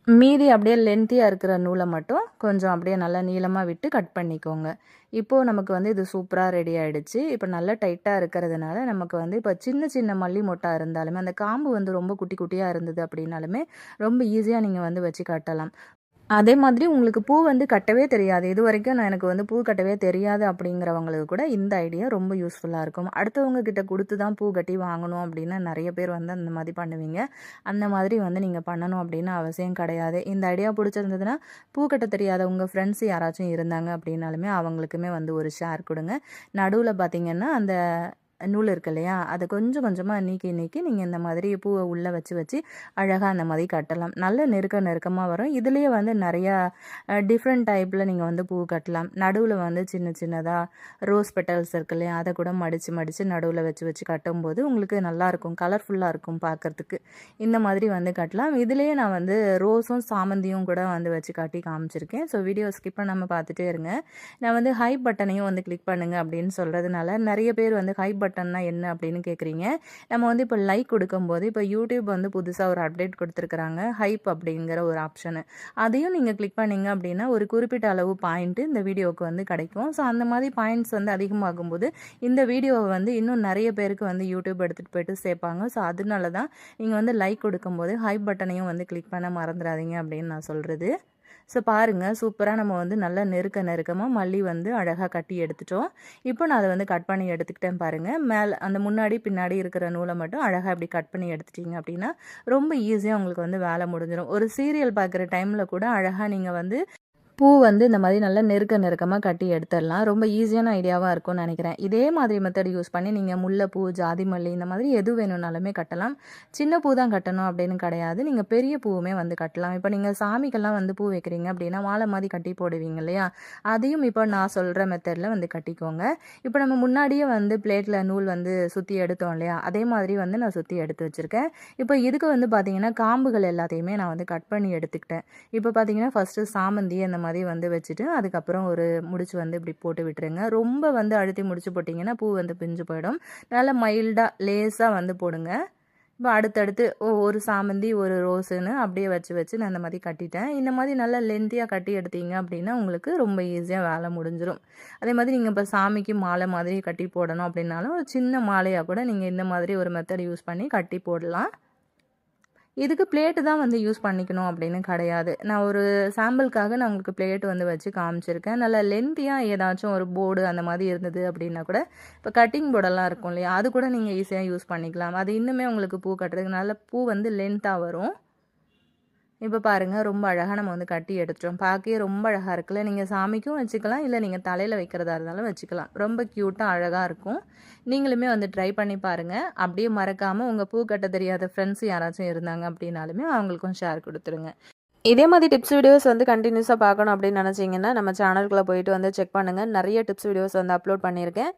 மீதி அப்படியே லென்த்தியாக இருக்கிற நூலை மட்டும் கொஞ்சம் அப்படியே நல்லா நீளமாக விட்டு கட் பண்ணிக்கோங்க. இப்போது நமக்கு வந்து இது சூப்பராக ரெடி ஆகிடுச்சு. இப்போ நல்லா டைட்டாக இருக்கிறதுனால நமக்கு வந்து இப்போ சின்ன சின்ன மல்லி மொட்டாக இருந்தாலுமே அந்த காம்பு வந்து ரொம்ப குட்டி குட்டியாக இருந்தது அப்படின்னாலுமே ரொம்ப ஈஸியாக நீங்கள் வந்து வச்சு கட்டலாம். அதே மாதிரி உங்களுக்கு பூ வந்து கட்டவே தெரியாது, இது வரைக்கும் எனக்கு வந்து பூ கட்டவே தெரியாது அப்படிங்கிறவங்களுக்கு கூட இந்த ஐடியா ரொம்ப யூஸ்ஃபுல்லாக இருக்கும். அடுத்தவங்க கிட்ட கொடுத்து தான் பூ கட்டி வாங்கணும் அப்படின்னு நிறைய பேர் வந்து அந்த மாதிரி பண்ணுவீங்க. அந்த மாதிரி வந்து நீங்கள் பண்ணணும் அப்படின்னு அவசியம் கிடையாது. இந்த ஐடியா பிடிச்சிருந்ததுன்னா பூ கட்ட தெரியாத உங்கள் ஃப்ரெண்ட்ஸ் யாராச்சும் இருந்தாங்க அப்படின்னாலுமே அவங்களுக்குமே வந்து ஒரு ஷேர் கொடுங்க. நடுவில் பார்த்தீங்கன்னா அந்த நூல் இருக்கு இல்லையா, அதை கொஞ்சம் கொஞ்சமாக நீக்கி நீக்கி நீங்கள் இந்த மாதிரி பூவை உள்ளே வச்சு வச்சு அழகாக அந்த மாதிரி கட்டலாம். நல்ல நெருக்கமாக வரும். இதுலேயே வந்து நிறையா டிஃப்ரெண்ட் டைப்பில் நீங்கள் வந்து பூ கட்டலாம். நடுவில் வந்து சின்ன சின்னதாக ரோஸ் பெட்டல்ஸ் இருக்கு இல்லையா, அதை கூட மடித்து மடித்து நடுவில் வச்சு வச்சு கட்டும்போது உங்களுக்கு நல்லாயிருக்கும், கலர்ஃபுல்லாக இருக்கும் பார்க்குறதுக்கு. இந்த மாதிரி வந்து கட்டலாம். இதுலேயே நான் வந்து ரோஸும் சாமந்தியும் கூட வந்து வச்சு காட்டி காமிச்சிருக்கேன். ஸோ வீடியோ ஸ்கிப் பண்ணாமல் பார்த்துட்டே இருங்க. நான் வந்து ஹைப் பட்டனையும் வந்து கிளிக் பண்ணுங்கள் அப்படின்னு சொல்கிறதுனால நிறைய பேர் வந்து ஹைப் பட்டன்னா என்ன அப்படின்னு கேட்குறீங்க. நம்ம வந்து இப்போ லைக் கொடுக்கும்போது இப்போ யூடியூப் வந்து புதுசாக ஒரு அப்டேட் கொடுத்துருக்குறாங்க, ஹைப் அப்படிங்கிற ஒரு ஆப்ஷனு. அதையும் நீங்கள் கிளிக் பண்ணிங்க அப்படின்னா ஒரு குறிப்பிட்ட அளவு பாயிண்ட்டு இந்த வீடியோவுக்கு வந்து கிடைக்கும். ஸோ அந்த மாதிரி பாயிண்ட்ஸ் வந்து அதிகமாகும்போது இந்த வீடியோவை வந்து இன்னும் நிறைய பேருக்கு வந்து யூடியூப் எடுத்துகிட்டு போயிட்டு சேர்ப்பாங்க. ஸோ அதனால தான் நீங்கள் வந்து லைக் கொடுக்கும்போது ஹைப் பட்டனையும் வந்து கிளிக் பண்ண மறந்துடாதீங்க அப்படின்னு நான் சொல்கிறது. ஸோ பாருங்கள், சூப்பராக நம்ம வந்து நல்லா நெருக்கமாக மல்லி வந்து அழகாக கட்டி எடுத்துட்டோம். இப்போ நான் அதை வந்து கட் பண்ணி எடுத்துக்கிட்டேன் பாருங்கள். மேலே அந்த முன்னாடி பின்னாடி இருக்கிற நூலை மட்டும் அழகாக இப்படி கட் பண்ணி எடுத்துட்டிங்க அப்படின்னா ரொம்ப ஈஸியாக உங்களுக்கு வந்து வேலை முடிஞ்சிடும். ஒரு சீரியல் பார்க்குற டைமில் கூட அழகாக நீங்கள் வந்து பூ வந்து இந்த மாதிரி நல்லா நெருக்கமாக கட்டி எடுத்துடலாம். ரொம்ப ஈஸியான ஐடியாவாக இருக்கும்னு நினைக்கிறேன். இதே மாதிரி மெத்தட் யூஸ் பண்ணி நீங்கள் முல்லைப்பூ, ஜாதி மல்லி இந்த மாதிரி எது வேணும்னாலுமே கட்டலாம். சின்ன பூ தான் கட்டணும் அப்படின்னு கிடையாது, நீங்கள் பெரிய பூவுமே வந்து கட்டலாம். இப்போ நீங்கள் சாமிக்கெல்லாம் வந்து பூ வைக்கிறீங்க அப்படின்னா மாலை மாதிரி கட்டி போடுவீங்க இல்லையா, அதையும் இப்போ நான் சொல்கிற மெத்தடில் வந்து கட்டிக்கோங்க. இப்போ நம்ம முன்னாடியே வந்து பிளேட்டில் நூல் வந்து சுற்றி எடுத்தோம் இல்லையா, அதே மாதிரி வந்து நான் சுற்றி எடுத்து வச்சுருக்கேன். இப்போ இதுக்கு வந்து பார்த்தீங்கன்னா காம்புகள் எல்லாத்தையுமே நான் வந்து கட் பண்ணி எடுத்துக்கிட்டேன். இப்போ பார்த்தீங்கன்னா ஃபஸ்ட்டு சாமந்தி அந்த மாதிரி வந்து வச்சுட்டு அதுக்கப்புறம் ஒரு முடிச்சு வந்து இப்படி போட்டு விட்டுருங்க. ரொம்ப வந்து அழுத்தி முடிச்சு போட்டிங்கன்னா பூ வந்து பிஞ்சு போயிடும். நல்லா மைல்டாக லேஸாக வந்து போடுங்க. இப்போ அடுத்தடுத்து ஒரு சாமந்தி ஒரு ரோஸுன்னு அப்படியே வச்சு வச்சு நான் இந்த மாதிரி கட்டிட்டேன். இந்த மாதிரி நல்லா லென்த்தியாக கட்டி எடுத்தீங்க அப்படின்னா உங்களுக்கு ரொம்ப ஈஸியாக வேலை முடிஞ்சிடும். அதே மாதிரி நீங்கள் இப்போ சாமிக்கு மாலை மாதிரி கட்டி போடணும் அப்படின்னாலும் ஒரு சின்ன மாலையாக கூட நீங்கள் இந்த மாதிரி ஒரு மெத்தட் யூஸ் பண்ணி கட்டி போடலாம். இதுக்கு பிளேட்டு தான் வந்து யூஸ் பண்ணிக்கணும் அப்படின்னு கிடையாது. நான் ஒரு சாம்பிளுக்காக நான் உங்களுக்கு பிளேட்டு வந்து வச்சு காமிச்சிருக்கேன். நல்லா லென்த்தியாக ஏதாச்சும் ஒரு போர்டு அந்த மாதிரி இருந்தது அப்படின்னா கூட இப்போ கட்டிங் போர்டெல்லாம் இருக்கும் இல்லையா, அது கூட நீங்கள் ஈஸியாக யூஸ் பண்ணிக்கலாம். அது இன்னுமே உங்களுக்கு பூ கட்டுறதுக்கு நல்ல பூ வந்து லென்த்தாக வரும். இப்போ பாருங்கள், ரொம்ப அழகாக நம்ம வந்து கட்டி எடுத்துட்டோம். பார்க்கவே ரொம்ப அழகாக இருக்குல்ல. நீங்கள் சாமிக்கும் வச்சுக்கலாம், இல்லை நீங்கள் தலையில் வைக்கிறதா இருந்தாலும் வச்சுக்கலாம். ரொம்ப க்யூட்டாக அழகாக இருக்கும். நீங்களுமே வந்து ட்ரை பண்ணி பாருங்கள். அப்படியே மறக்காமல் உங்கள் பூ கட்ட தெரியாத ஃப்ரெண்ட்ஸ் யாராச்சும் இருந்தாங்க அப்படின்னாலுமே அவங்களுக்கும் ஷேர் கொடுத்துருங்க. இதே மாதிரி டிப்ஸ் வீடியோஸ் வந்து கண்டினியூஸாக பார்க்கணும் அப்படின்னு நினச்சிங்கன்னா நம்ம சேனலுக்குள்ளே போயிட்டு வந்து செக் பண்ணுங்கள். நிறைய டிப்ஸ் வீடியோஸ் வந்து அப்லோட் பண்ணியிருக்கேன்.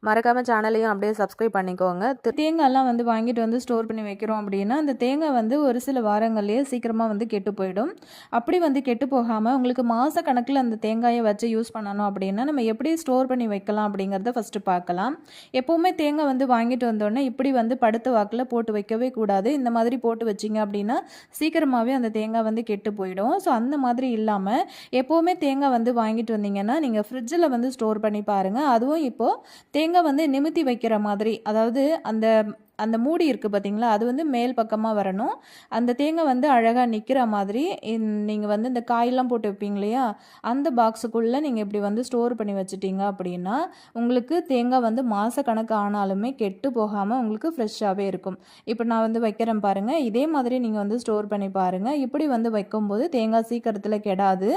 மறக்காமல் சேனலையும் அப்படியே சப்ஸ்கிரைப் பண்ணிக்கோங்க. தேங்காய்லாம் வந்து வாங்கிட்டு வந்து ஸ்டோர் பண்ணி வைக்கிறோம் அப்படின்னா அந்த தேங்காய் வந்து ஒரு சில வாரங்கள்லேயே சீக்கிரமாக வந்து கெட்டு போயிடும். அப்படி வந்து கெட்டு போகாமல் உங்களுக்கு மாத கணக்கில் அந்த தேங்காயை வச்சு யூஸ் பண்ணணும் அப்படின்னா நம்ம எப்படி ஸ்டோர் பண்ணி வைக்கலாம் அப்படிங்கிறத ஃபஸ்ட்டு பார்க்கலாம். எப்போவுமே தேங்காய் வந்து வாங்கிட்டு வந்தோடனே இப்படி வந்து படுத்த வாக்கில் போட்டு வைக்கவே கூடாது. இந்த மாதிரி போட்டு வச்சிங்க அப்படின்னா சீக்கிரமாகவே அந்த தேங்காய் வந்து கெட்டு போயிடும். ஸோ அந்த மாதிரி இல்லாமல் எப்போவுமே தேங்காய் வந்து வாங்கிட்டு வந்தீங்கன்னா நீங்கள் ஃப்ரிட்ஜில் வந்து ஸ்டோர் பண்ணி பாருங்கள். அதுவும் இப்போது தேங்காய் வந்து நிமித்தி வைக்கிற மாதிரி, அதாவது அந்த அந்த மூடி இருக்குது பார்த்தீங்களா, அது வந்து மேல் பக்கமாக வரணும். அந்த தேங்காய் வந்து அழகாக நிற்கிற மாதிரி நீங்கள் வந்து இந்த காயெல்லாம் போட்டு வைப்பீங்க இல்லையா, அந்த பாக்ஸுக்குள்ளே நீங்கள் இப்படி வந்து ஸ்டோர் பண்ணி வச்சுட்டீங்க அப்படின்னா உங்களுக்கு தேங்காய் வந்து மாதக்கணக்கு ஆனாலுமே கெட்டு போகாமல் உங்களுக்கு ஃப்ரெஷ்ஷாகவே இருக்கும். இப்போ நான் வந்து வைக்கிறேன் பாருங்கள். இதே மாதிரி நீங்கள் வந்து ஸ்டோர் பண்ணி பாருங்கள். இப்படி வந்து வைக்கும்போது தேங்காய் சீக்கிரத்தில் கெடாது.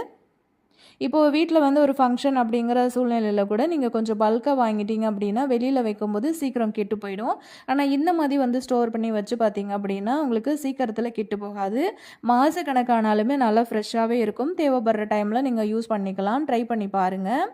இப்போது வீட்டில் வந்து ஒரு ஃபங்க்ஷன் அப்படிங்கிற சூழ்நிலையில் கூட நீங்கள் கொஞ்சம் பல்காக வாங்கிட்டீங்க அப்படின்னா வெளியில் வைக்கும்போது சீக்கிரம் கெட்டு போயிடும். ஆனால் இந்த மாதிரி வந்து ஸ்டோர் பண்ணி வச்சு பார்த்தீங்க அப்படின்னா உங்களுக்கு சீக்கிரத்தில் கெட்டு போகாது. மாத கணக்கானாலுமே நல்லா ஃப்ரெஷ்ஷாகவே இருக்கும். தேவைப்படுற டைமில் நீங்கள் யூஸ் பண்ணிக்கலாம். ட்ரை பண்ணி பாருங்கள்.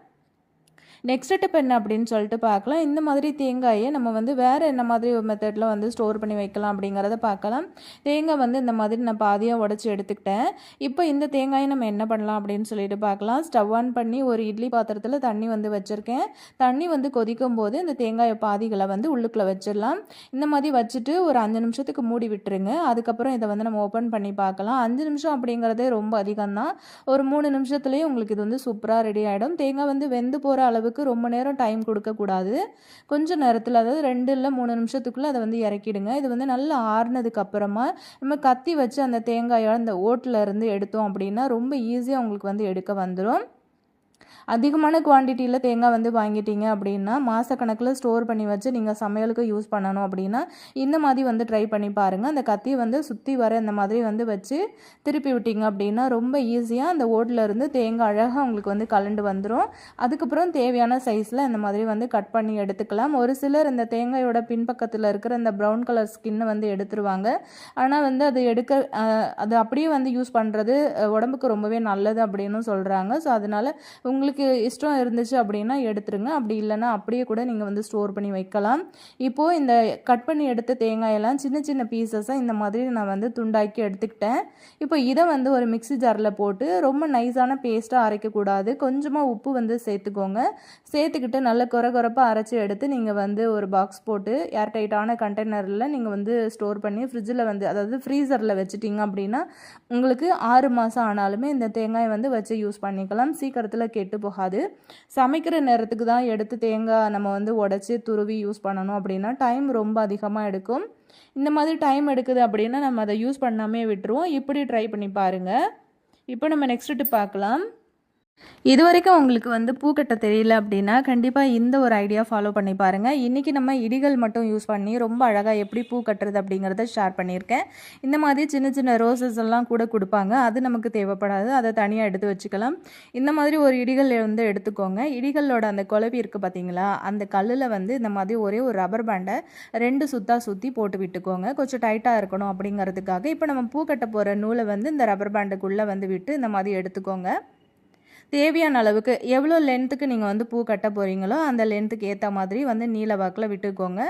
நெக்ஸ்ட் ஸ்டெப் என்ன அப்படின்னு சொல்லிட்டு பார்க்கலாம். இந்த மாதிரி தேங்காயை நம்ம வந்து வேறு என்ன மாதிரி ஒரு மெத்தடில் வந்து ஸ்டோர் பண்ணி வைக்கலாம் அப்படிங்கிறத பார்க்கலாம். தேங்காய் வந்து இந்த மாதிரி நான் பாதியாக உடச்சி எடுத்துக்கிட்டேன். இப்போ இந்த தேங்காயை நம்ம என்ன பண்ணலாம் அப்படின்னு சொல்லிட்டு பார்க்கலாம். ஸ்டவ் ஆன் பண்ணி ஒரு இட்லி பாத்திரத்தில் தண்ணி வந்து வச்சுருக்கேன். தண்ணி வந்து கொதிக்கும் போது இந்த தேங்காயை பாதிகளை வந்து உள்ளுக்குள்ளே வச்சிடலாம். இந்த மாதிரி வச்சுட்டு ஒரு 5 நிமிஷத்துக்கு மூடி விட்டுருங்க. அதுக்கப்புறம் இதை வந்து நம்ம ஓப்பன் பண்ணி பார்க்கலாம். 5 நிமிஷம் அப்படிங்கிறதே ரொம்ப அதிகம்தான். ஒரு 3 நிமிஷத்துலேயே உங்களுக்கு இது வந்து சூப்பராக ரெடி ஆகிடும். தேங்காய் வந்து வெந்து போகிற அளவுக்கு ரொம்ப நேரம் டைம் கொடுக்கக்கூடாது. கொஞ்சம் நேரத்தில், அதாவது 2 இல்லை 3 நிமிஷத்துக்குள்ளே அதை வந்து இறக்கிடுங்க. இது வந்து நல்லா ஆறுனதுக்கு அப்புறமா நம்ம கத்தி வச்சு அந்த தேங்காயோட அந்த ஓட்டில் இருந்து எடுத்தோம் அப்படின்னா ரொம்ப ஈஸியாக உங்களுக்கு வந்து எடுக்க வந்துடும். அதிகமான குவான்டிட்டியில் தேங்காய் வந்து வாங்கிட்டீங்க அப்படின்னா மாதக்கணக்கில் ஸ்டோர் பண்ணி வச்சு நீங்கள் சமையலுக்கு யூஸ் பண்ணணும் அப்படின்னா இந்த மாதிரி வந்து ட்ரை பண்ணி பாருங்கள். அந்த கத்தியை வந்து சுற்றி வர இந்த மாதிரி வந்து வச்சு திருப்பி விட்டீங்க அப்படின்னா ரொம்ப ஈஸியாக அந்த ஓட்டில் இருந்து தேங்காய் அழகாக உங்களுக்கு வந்து கலண்டு வந்துடும். அதுக்கப்புறம் தேவையான சைஸில் இந்த மாதிரி வந்து கட் பண்ணி எடுத்துக்கலாம். ஒரு சிலர் இந்த தேங்காயோட பின்பக்கத்தில் இருக்கிற இந்த ப்ரௌன் கலர் ஸ்கின்னை வந்து எடுத்துருவாங்க. ஆனால் வந்து அது அப்படியே வந்து யூஸ் பண்ணுறது உடம்புக்கு ரொம்பவே நல்லது அப்படின்னு சொல்கிறாங்க. ஸோ அதனால் உங்களுக்கு இஷ்டம் இருந்துச்சு அப்படின்னா எடுத்துருங்க. அப்படி இல்லைன்னா அப்படியே கூட நீங்கள் வந்து ஸ்டோர் பண்ணி வைக்கலாம். இப்போது இந்த கட் பண்ணி எடுத்த தேங்காயெல்லாம் சின்ன சின்ன பீசஸாக இந்த மாதிரி நான் வந்து துண்டாக்கி எடுத்துக்கிட்டேன். இப்போ இதை வந்து ஒரு மிக்ஸி ஜாரில் போட்டு ரொம்ப நைஸான பேஸ்ட்டாக அரைக்கக்கூடாது. கொஞ்சமாக உப்பு வந்து சேர்த்துக்கோங்க. சேர்த்துக்கிட்டு நல்ல குறப்பாக அரைச்சி எடுத்து நீங்கள் வந்து ஒரு பாக்ஸ் போட்டு ஏர்டைட்டான கண்டெய்னரில் நீங்கள் வந்து ஸ்டோர் பண்ணி ஃப்ரிட்ஜில் வந்து, அதாவது ஃப்ரீசரில் வச்சுட்டிங்க அப்படின்னா உங்களுக்கு 6 மாதம் ஆனாலுமே இந்த தேங்காயை வந்து வச்சு யூஸ் பண்ணிக்கலாம். சீக்கிரத்தில் கெட்டு போகாது. சமைக்கிற நேரத்துக்கு தான் எடுத்து தேங்காய் நம்ம வந்து உடச்சி துருவி யூஸ் பண்ணணும் அப்படின்னா டைம் ரொம்ப அதிகமாக எடுக்கும். இந்த மாதிரி டைம் எடுக்குது அப்படின்னா நம்ம அதை யூஸ் பண்ணாமே விட்டுருவோம். இப்படி ட்ரை பண்ணி பாருங்கள். இப்போ நம்ம நெக்ஸ்ட் டிப் பார்க்கலாம். இது வரைக்கும் உங்களுக்கு வந்து பூ கட்ட தெரியல அப்படின்னா கண்டிப்பாக இந்த ஒரு ஐடியா ஃபாலோ பண்ணி பாருங்கள். இன்றைக்கி நம்ம இடிகள் மட்டும் யூஸ் பண்ணி ரொம்ப அழகாக எப்படி பூ கட்டுறது அப்படிங்கிறத ஷேர் பண்ணியிருக்கேன். இந்த மாதிரி சின்ன சின்ன ரோசஸ் எல்லாம் கூட கொடுப்பாங்க. அது நமக்கு தேவைப்படாது. அதை தனியாக எடுத்து வச்சுக்கலாம். இந்த மாதிரி ஒரு இடிகள் வந்து எடுத்துக்கோங்க. இடிகளோட அந்த குழவி இருக்குது பார்த்தீங்களா, அந்த கல்லில் வந்து இந்த மாதிரி ஒரே ஒரு ரப்பர் பேண்டை 2 சுத்தாக சுற்றி போட்டு விட்டுக்கோங்க. கொஞ்சம் டைட்டாக இருக்கணும் அப்படிங்கிறதுக்காக. இப்போ நம்ம பூ கட்ட போகிற நூலை வந்து இந்த ரப்பர் பேண்டுக்குள்ளே வந்து விட்டு இந்த மாதிரி எடுத்துக்கோங்க. தேவையான அளவுக்கு எவ்வளோ லென்த்துக்கு நீங்கள் வந்து பூ கட்ட போகிறீங்களோ அந்த லென்த்துக்கு ஏற்ற மாதிரி வந்து நீல வாக்கில் விட்டுக்கோங்க.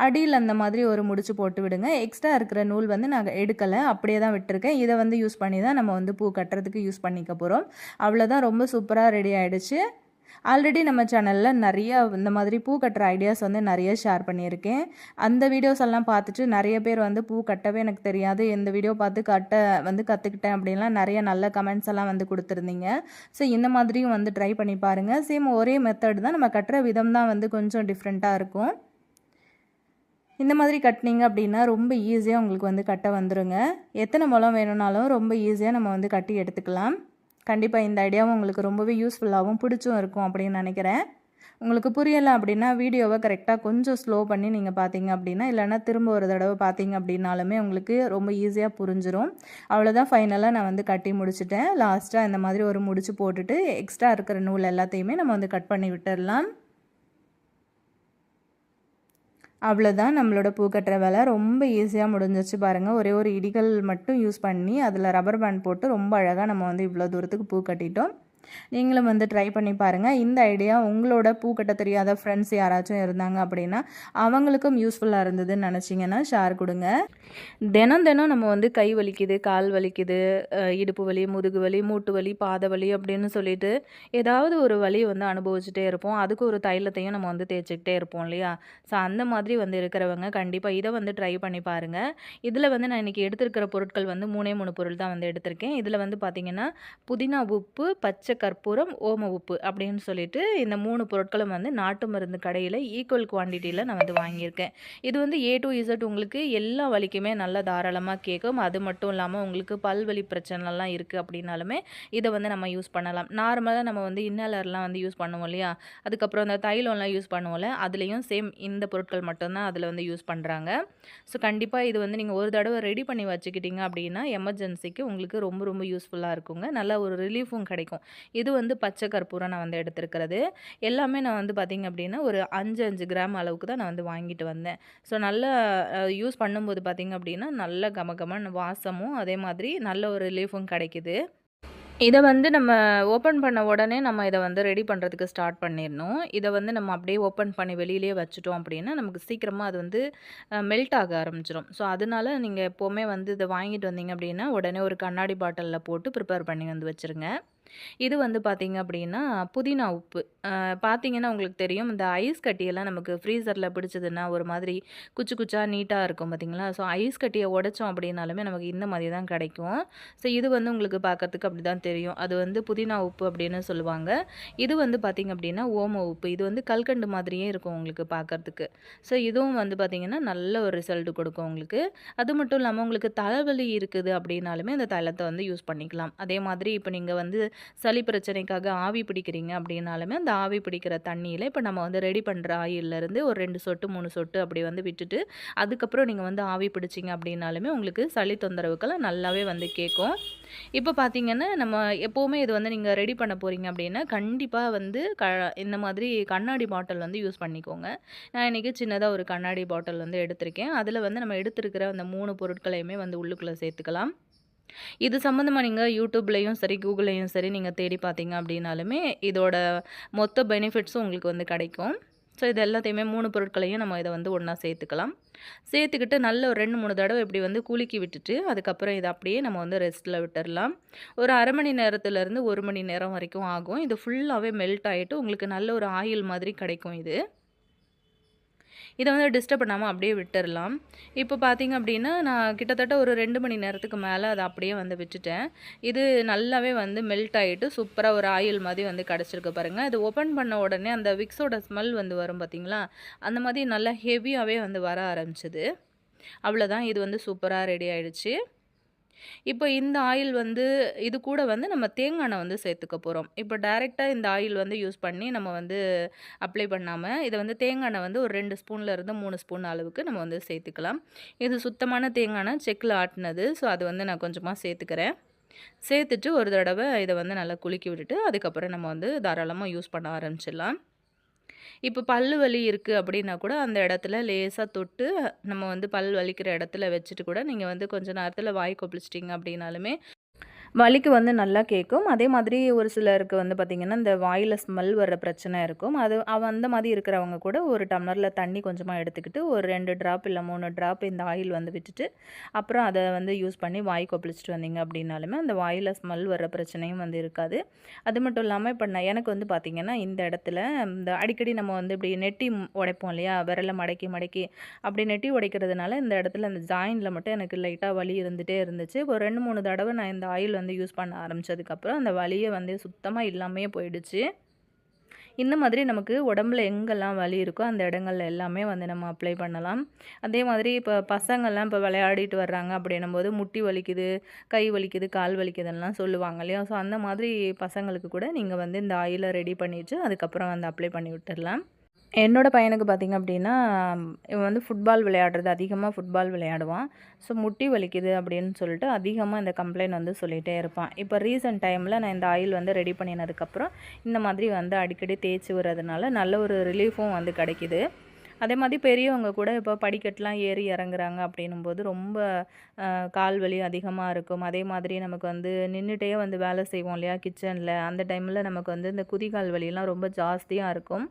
அடியில் அந்த மாதிரி ஒரு முடிச்சு போட்டு விடுங்க. எக்ஸ்ட்ரா இருக்கிற நூல் வந்து நான் எடுக்கலை, அப்படியே தான் விட்டுருக்கேன். இதை வந்து யூஸ் பண்ணி தான் நம்ம வந்து பூ கட்டுறதுக்கு யூஸ் பண்ணிக்க போகிறோம். அவ்வளோதான், ரொம்ப சூப்பராக ரெடி ஆகிடுச்சு. ஆல்ரெடி நம்ம சேனலில் நிறையா இந்த மாதிரி பூ கட்டுற ஐடியாஸ் வந்து நிறைய ஷேர் பண்ணியிருக்கேன். அந்த வீடியோஸ் எல்லாம் பார்த்துட்டு நிறைய பேர் வந்து பூ கட்டவே எனக்கு தெரியாது, இந்த வீடியோ பார்த்து கற்றுக்கிட்டேன் அப்படின்லாம் நிறைய நல்ல கமெண்ட்ஸ் எல்லாம் வந்து கொடுத்துருந்தீங்க. ஸோ இந்த மாதிரியும் வந்து ட்ரை பண்ணி பாருங்கள். சேம் ஒரே மெத்தட் தான், நம்ம கட்டுற விதம் தான் வந்து கொஞ்சம் டிஃப்ரெண்ட்டாக இருக்கும். இந்த மாதிரி கட்டினீங்க அப்படின்னா ரொம்ப ஈஸியாக உங்களுக்கு வந்து கட்ட வந்துடுங்க. எத்தனை முழம் வேணும்னாலும் ரொம்ப ஈஸியாக நம்ம வந்து கட்டி எடுத்துக்கலாம். கண்டிப்பாக இந்த ஐடியாவும் உங்களுக்கு ரொம்பவே யூஸ்ஃபுல்லாகவும் பிடிச்சும் இருக்கும் அப்படின்னு நினைக்கிறேன். உங்களுக்கு புரியலை அப்படின்னா வீடியோவை கரெக்டாக கொஞ்சம் ஸ்லோ பண்ணி நீங்கள் பார்த்தீங்க அப்படின்னா, இல்லைனா திரும்ப ஒரு தடவை பார்த்தீங்க அப்படின்னாலுமே உங்களுக்கு ரொம்ப ஈஸியாக புரிஞ்சிடும். அவ்வளோதான், ஃபைனலாக நான் வந்து கட்டி முடிச்சுட்டேன். லாஸ்ட்டாக இந்த மாதிரி ஒரு முடிச்சு போட்டுட்டு எக்ஸ்ட்ரா இருக்கிற நூல் எல்லாத்தையுமே நம்ம வந்து கட் பண்ணி விட்டுடலாம். அவ்வளோதான், நம்மளோட பூ கட்டுற வேலை ரொம்ப ஈஸியாக முடிஞ்சிச்சு பாருங்கள். ஒரே ஒரு இடிகள் மட்டும் யூஸ் பண்ணி அதில் ரப்பர் பேண்ட் போட்டு ரொம்ப அழகாக நம்ம வந்து இவ்வளோ தூரத்துக்கு பூ கட்டிட்டோம். நீங்களும் வந்து ட்ரை பண்ணி பாருங்கள். இந்த ஐடியா உங்களோட பூ கட்ட தெரியாத ஃப்ரெண்ட்ஸ் யாராச்சும் இருந்தாங்க அப்படின்னா அவங்களுக்கும் யூஸ்ஃபுல்லாக இருந்ததுன்னு நினச்சிங்கன்னா ஷேர் கொடுங்க. தினம் தினம் நம்ம வந்து கை வலிக்குது, கால் வலிக்குது, இடுப்பு வலி, முதுகு வலி, மூட்டு வலி, பாத வலி அப்படின்னு சொல்லிட்டு ஏதாவது ஒரு வலி வந்து அனுபவிச்சுட்டே இருப்போம். அதுக்கு ஒரு தைலத்தையும் நம்ம வந்து தேய்ச்சிக்கிட்டே இருப்போம் இல்லையா? ஸோ அந்த மாதிரி வந்து இருக்கிறவங்க கண்டிப்பாக இதை வந்து ட்ரை பண்ணி பாருங்கள். இதில் வந்து நான் இன்றைக்கி எடுத்திருக்கிற பொருட்கள் வந்து 3 பொருள் தான் வந்து எடுத்திருக்கேன். இதில் வந்து பார்த்திங்கன்னா புதினா உப்பு, பச்சை கற்பூரம், ஓம உப்பு அப்படின்னு சொல்லிட்டு இந்த 3 பொருட்களும் வந்து நாட்டு மருந்து கடையில் ஈக்குவல் குவான்டிட்டியில் நான் வந்து வாங்கியிருக்கேன். இது வந்து A to Z உங்களுக்கு எல்லா வலிக்குமே நல்லா தாராளமாக கேட்கும். அது மட்டும் இல்லாமல் உங்களுக்கு பல்வலி பிரச்சனைலாம் இருக்குது அப்படின்னாலுமே இதை வந்து நம்ம யூஸ் பண்ணலாம். நார்மலாக நம்ம வந்து இன்னலர்லாம் வந்து யூஸ் பண்ணுவோம் இல்லையா? அதுக்கப்புறம் அந்த தைலம்லாம் யூஸ் பண்ணுவோம்ல, அதுலேயும் சேம் இந்த பொருட்கள் மட்டும்தான் அதில் வந்து யூஸ் பண்ணுறாங்க. ஸோ கண்டிப்பாக இது வந்து நீங்கள் ஒரு தடவை ரெடி பண்ணி வச்சுக்கிட்டீங்க அப்படின்னா எமர்ஜென்சிக்கு உங்களுக்கு ரொம்ப ரொம்ப யூஸ்ஃபுல்லாக இருக்குங்க. நல்ல ஒரு ரிலீஃபும் கிடைக்கும். இது வந்து பச்சை கற்பூரம் நான் வந்து எடுத்திருக்கிறது. எல்லாமே நான் வந்து பார்த்திங்க அப்படின்னா ஒரு 5 கிராம் அளவுக்கு தான் நான் வந்து வாங்கிட்டு வந்தேன். ஸோ நல்லா யூஸ் பண்ணும்போது பார்த்திங்க அப்படின்னா நல்ல கமகமன்னு வாசமும் அதே மாதிரி நல்ல ஒரு ரிலீஃபும் கிடைக்குது. இதை வந்து நம்ம ஓப்பன் பண்ண உடனே நம்ம இதை வந்து ரெடி பண்ணுறதுக்கு ஸ்டார்ட் பண்ணிடணும். இதை வந்து நம்ம அப்படியே ஓப்பன் பண்ணி வெளியிலேயே வச்சுட்டோம் அப்படின்னா நமக்கு சீக்கிரமாக அது வந்து மெல்ட் ஆக ஆரம்பிச்சிடும். ஸோ அதனால நீங்கள் எப்போவுமே வந்து இதை வாங்கிட்டு வந்தீங்க அப்படின்னா உடனே ஒரு கண்ணாடி பாட்டிலில் போட்டு ப்ரிப்பேர் பண்ணி வந்து வச்சுருங்க. இது வந்து பார்த்திங்க அப்படின்னா புதினா உப்பு. பார்த்திங்கன்னா உங்களுக்கு தெரியும் இந்த ஐஸ் கட்டியெல்லாம் நமக்கு ஃப்ரீசரில் பிடிச்சதுன்னா ஒரு மாதிரி குச்சி குச்சா நீட்டாக இருக்கும் பார்த்திங்களா? ஸோ ஐஸ் கட்டியை உடைச்சோம் அப்படின்னாலுமே நமக்கு இந்த மாதிரி தான் கிடைக்கும். ஸோ இது வந்து உங்களுக்கு பார்க்கறதுக்கு அப்படி தான் தெரியும். அது வந்து புதினா உப்பு அப்படின்னு சொல்லுவாங்க. இது வந்து பார்த்திங்க அப்படின்னா ஓம உப்பு. இது வந்து கல்கண்டு மாதிரியே இருக்கும் உங்களுக்கு பார்க்கறதுக்கு. ஸோ இதுவும் வந்து பார்த்திங்கன்னா நல்ல ஒரு ரிசல்ட் கொடுக்கும் உங்களுக்கு. அது மட்டும் இல்லாமல் உங்களுக்கு தலைவலி இருக்குது அப்படின்னாலுமே இந்த தைலத்தை வந்து யூஸ் பண்ணிக்கலாம். அதே மாதிரி இப்போ நீங்கள் வந்து சளி பிரச்சனைக்காக ஆவி பிடிக்கிறீங்க அப்படின்னாலுமே அந்த ஆவி பிடிக்கிற தண்ணியில் இப்போ நம்ம வந்து ரெடி பண்ணுற ஆயிலிருந்து ஒரு 2 சொட்டு 3 சொட்டு அப்படி வந்து விட்டுட்டு அதுக்கப்புறம் நீங்கள் வந்து ஆவி பிடிச்சிங்க அப்படின்னாலுமே உங்களுக்கு சளி தொந்தரவுக்கெல்லாம் நல்லாவே வந்து கேட்கும். இப்போ பார்த்தீங்கன்னா நம்ம எப்போவுமே இது வந்து நீங்கள் ரெடி பண்ண போகிறீங்க அப்படின்னா கண்டிப்பாக வந்து இந்த மாதிரி கண்ணாடி பாட்டில் வந்து யூஸ் பண்ணிக்கோங்க. நான் இன்றைக்கி சின்னதாக ஒரு கண்ணாடி பாட்டில் வந்து எடுத்திருக்கேன். அதில் வந்து நம்ம எடுத்திருக்கிற அந்த 3 பொருட்களையுமே வந்து உள்ளுக்குள்ளே சேர்த்துக்கலாம். இது சம்மந்தமாக நீங்கள் யூடியூப்லேயும் சரி கூகுள்லேயும் சரி நீங்கள் தேடி பார்த்தீங்க அப்படின்னாலுமே இதோட மொத்த பெனிஃபிட்ஸும் உங்களுக்கு வந்து கிடைக்கும். ஸோ இது எல்லாத்தையுமே 3 பொருட்களையும் நம்ம இதை வந்து ஒன்றா சேர்த்துக்கலாம். சேர்த்துக்கிட்டு நல்ல ஒரு 2-3 தடவை இப்படி வந்து குலுக்கி விட்டுட்டு அதுக்கப்புறம் இதை அப்படியே நம்ம வந்து ரெஸ்ட்டில் விட்டுடலாம். ஒரு அரை மணி நேரத்துலேருந்து 1 மணி நேரம் வரைக்கும் ஆகும். இது ஃபுல்லாகவே மெல்ட் ஆகிட்டு உங்களுக்கு நல்ல ஒரு ஆயில் மாதிரி கிடைக்கும் இது. இதை வந்து டிஸ்டர்ப் பண்ணாமல் அப்படியே விட்டுறலாம். இப்போ பார்த்திங்க அப்படின்னா நான் கிட்டத்தட்ட ஒரு 2 மணி நேரத்துக்கு மேலே அதை அப்படியே வந்து விட்டுட்டேன். இது நல்லாவே வந்து மெல்ட் ஆகிட்டு சூப்பராக ஒரு ஆயில் மாதிரி வந்து கிடச்சிருக்கு பாருங்கள். இது ஓப்பன் பண்ண உடனே அந்த விக்ஸோட ஸ்மெல் வந்து வரும் பார்த்திங்களா? அந்த மாதிரி நல்லா ஹெவியாகவே வந்து வர ஆரம்பிச்சிது. அவ்வளோதான், இது வந்து சூப்பராக ரெடி ஆகிடுச்சு. இப்போ இந்த ஆயில் வந்து இது கூட வந்து நம்ம தேங்காய் எண்ணெய் வந்து சேர்த்துக்க போகிறோம். இப்போ டைரெக்டாக இந்த ஆயில் வந்து யூஸ் பண்ணி நம்ம வந்து அப்ளை பண்ணாமல் இதை வந்து தேங்காய் எண்ணெய் வந்து ஒரு 2 ஸ்பூன்லேருந்து 3 ஸ்பூன் அளவுக்கு நம்ம வந்து சேர்த்துக்கலாம். இது சுத்தமான தேங்காய் எண்ணெய் செக்கில் ஆட்டினது. ஸோ அது வந்து நான் கொஞ்சமாக சேர்த்துக்கிறேன். சேர்த்துட்டு ஒரு தடவை இதை வந்து நல்லா குலுக்கி விட்டுட்டு அதுக்கப்புறம் நம்ம வந்து தாராளமாக யூஸ் பண்ண ஆரம்பிச்சிடலாம். இப்போ பல்லு வலி இருக்குது அப்படின்னா கூட அந்த இடத்துல லேசாக தொட்டு நம்ம வந்து பல் வலிக்கிற இடத்துல வச்சுட்டு கூட நீங்கள் வந்து கொஞ்சம் நேரத்தில் வாய் கொப்பளிச்சிட்டிங்க அப்படின்னாலுமே வலிக்கு வந்து நல்லா கேட்கும். அதே மாதிரி ஒரு சிலருக்கு வந்து பார்த்திங்கன்னா இந்த வாயில் ஸ்மெல் வர்ற பிரச்சனை இருக்கும். அந்த மாதிரி இருக்கிறவங்க கூட ஒரு டம்ளரில் தண்ணி கொஞ்சமாக எடுத்துக்கிட்டு ஒரு 2 ட்ராப் இல்லை 3 ட்ராப் இந்த ஆயில் வந்து விட்டுட்டு அப்புறம் அதை வந்து யூஸ் பண்ணி வாய் கொப்பளிச்சிட்டு வந்தீங்க அப்படின்னாலுமே அந்த வாயில் ஸ்மெல் வர்ற பிரச்சனையும் வந்து இருக்காது. அது மட்டும் இல்லாமல் இப்போ எனக்கு வந்து பார்த்திங்கன்னா இந்த இடத்துல இந்த அடிக்கடி நம்ம வந்து இப்படி நெட்டி உடைப்போம் இல்லையா? விரலை மடக்கி மடக்கி அப்படி நெட்டி உடைக்கிறதுனால இந்த இடத்துல அந்த ஜாயினில் மட்டும் எனக்கு லைட்டாக வலி இருந்துகிட்டே இருந்துச்சு. ஒரு 2-3 தடவை நான் இந்த ஆயில் வந்து யூஸ் பண்ண ஆரம்பித்ததுக்கப்புறம் அந்த வலியை வந்து சுத்தமாக இல்லாமையே போயிடுச்சு. இந்த மாதிரி நமக்கு உடம்புல எங்கெல்லாம் வலி இருக்கோ அந்த இடங்கள்ல எல்லாமே வந்து நம்ம அப்ளை பண்ணலாம். அதே மாதிரி இப்போ பசங்கள்லாம் இப்போ விளையாடிட்டு வர்றாங்க அப்படின்னும்போது முட்டி வலிக்குது, கை வலிக்குது, கால் வலிக்குதுன்னெலாம் சொல்லுவாங்க இல்லையா? ஸோ அந்த மாதிரி பசங்களுக்கு கூட நீங்கள் வந்து இந்த ஆயிலை ரெடி பண்ணிவிட்டு அதுக்கப்புறம் வந்து அப்ளை பண்ணி விட்டுடலாம். என்னோடய பையனுக்கு பார்த்திங்க அப்படின்னா இவன் வந்து ஃபுட்பால் விளையாடுறது அதிகமாக ஃபுட்பால் விளையாடுவான். ஸோ முட்டி வலிக்குது அப்படின்னு சொல்லிட்டு அதிகமாக இந்த கம்ப்ளைண்ட் வந்து சொல்லிகிட்டே இருப்பான். இப்போ ரீசெண்ட் டைமில் நான் இந்த ஆயில் வந்து ரெடி பண்ணினதுக்கப்புறம் இந்த மாதிரி வந்து அடிக்கடி தேய்ச்சி விடுறதுனால நல்ல ஒரு ரிலீஃபும் வந்து கிடைக்கிது. அதே மாதிரி பெரியவங்க கூட இப்போ படிக்கட்டுலாம் ஏறி இறங்குறாங்க அப்படின்னும்போது ரொம்ப கால் வலி அதிகமாக இருக்கும். அதே மாதிரி நமக்கு வந்து நின்றுட்டே வந்து வேலை செய்வோம் இல்லையா கிச்சனில், அந்த டைமில் நமக்கு வந்து இந்த குதிகால் வலிலாம் ரொம்ப ஜாஸ்தியாக இருக்கும்.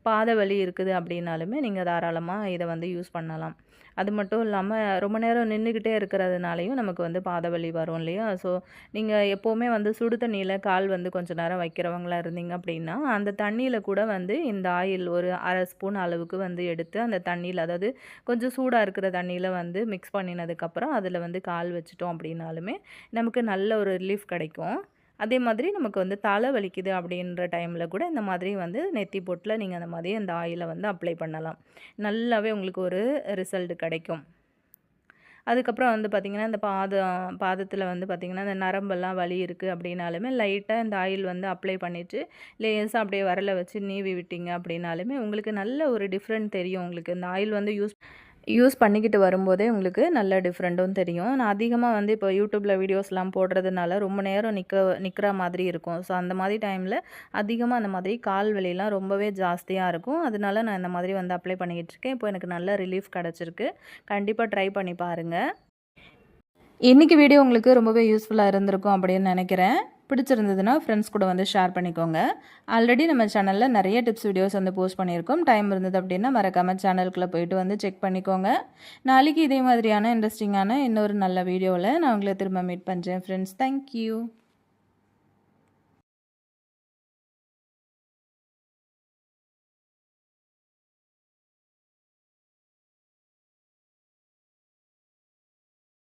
பாத வலி இருக்குது அப்படின்னாலுமே நீங்கள் தாராளமாக இதை வந்து யூஸ் பண்ணலாம். அது மட்டும் இல்லாமல் ரொம்ப நேரம் நின்றுக்கிட்டே இருக்கிறதுனாலையும் நமக்கு வந்து பாத வலி வரும் இல்லையா? ஸோ நீங்கள் எப்போவுமே வந்து சுடு தண்ணியில் கால் வந்து கொஞ்சம் நேரம் வைக்கிறவங்களா இருந்தீங்க அப்படின்னா, அந்த தண்ணியில் கூட வந்து இந்த ஆயில் ஒரு 1/2 ஸ்பூன் அளவுக்கு வந்து எடுத்து அந்த தண்ணியில், அதாவது கொஞ்சம் சூடாக இருக்கிற தண்ணியில் வந்து மிக்ஸ் பண்ணினதுக்கப்புறம் அதில் வந்து கால் வச்சுட்டோம் அப்படின்னாலுமே நமக்கு நல்ல ஒரு ரிலீஃப் கிடைக்கும். அதே மாதிரி நமக்கு வந்து தலை வலிக்குது அப்படின்ற டைமில் கூட இந்த மாதிரி வந்து நெத்தி பொட்டில் நீங்கள் அந்த மாதிரி அந்த ஆயிலை வந்து அப்ளை பண்ணலாம். நல்லாவே உங்களுக்கு ஒரு ரிசல்ட் கிடைக்கும். அதுக்கப்புறம் வந்து பார்த்திங்கன்னா, இந்த பாதத்தில் வந்து பார்த்திங்கன்னா, இந்த நரம்பெல்லாம் வலி இருக்குது அப்படின்னாலுமே லைட்டாக இந்த ஆயில் வந்து அப்ளை பண்ணிவிட்டு லேசாக அப்படியே விரல வச்சு நீவி விட்டீங்க அப்படின்னாலுமே உங்களுக்கு நல்ல ஒரு டிஃப்ரெண்ட் தெரியும். உங்களுக்கு இந்த ஆயில் வந்து யூஸ் பண்ணிக்கிட்டு வரும்போதே உங்களுக்கு நல்ல டிஃப்ரெண்ட்டும் தெரியும். நான் அதிகமாக வந்து இப்போ யூடியூப்பில் வீடியோஸ்லாம் போடுறதுனால ரொம்ப நேரம் நிற்கிற மாதிரி இருக்கும். ஸோ அந்த மாதிரி டைமில் அதிகமாக அந்த மாதிரி கால் வலிலாம் ரொம்பவே ஜாஸ்தியாக இருக்கும். அதனால நான் இந்த மாதிரி வந்து அப்ளை பண்ணிக்கிட்டு இருக்கேன். இப்போ எனக்கு நல்ல ரிலீஃப் கிடச்சிருக்கு. கண்டிப்பாக ட்ரை பண்ணி பாருங்கள். இன்றைக்கி வீடியோ உங்களுக்கு ரொம்பவே யூஸ்ஃபுல்லாக இருந்திருக்கும் அப்படின்னு நினைக்கிறேன். பிடிச்சிருந்ததுன்னா ஃப்ரெண்ட்ஸ் கூட வந்து ஷேர் பண்ணிக்கோங்க. ஆல்ரெடி நம்ம சேனலில் நிறைய டிப்ஸ் வீடியோஸ் வந்து போஸ்ட் பண்ணியிருக்கோம். டைம் இருந்தது அப்படின்னா மறக்காமல் சேனலுக்குள்ளே போயிட்டு வந்து செக் பண்ணிக்கோங்க. நாளைக்கு இதே மாதிரியான இன்ட்ரெஸ்டிங்கான இன்னொரு நல்ல வீடியோவில் நான் உங்களை திரும்ப மீட் பண்ணுறேன் ஃப்ரெண்ட்ஸ். தேங்க்யூ.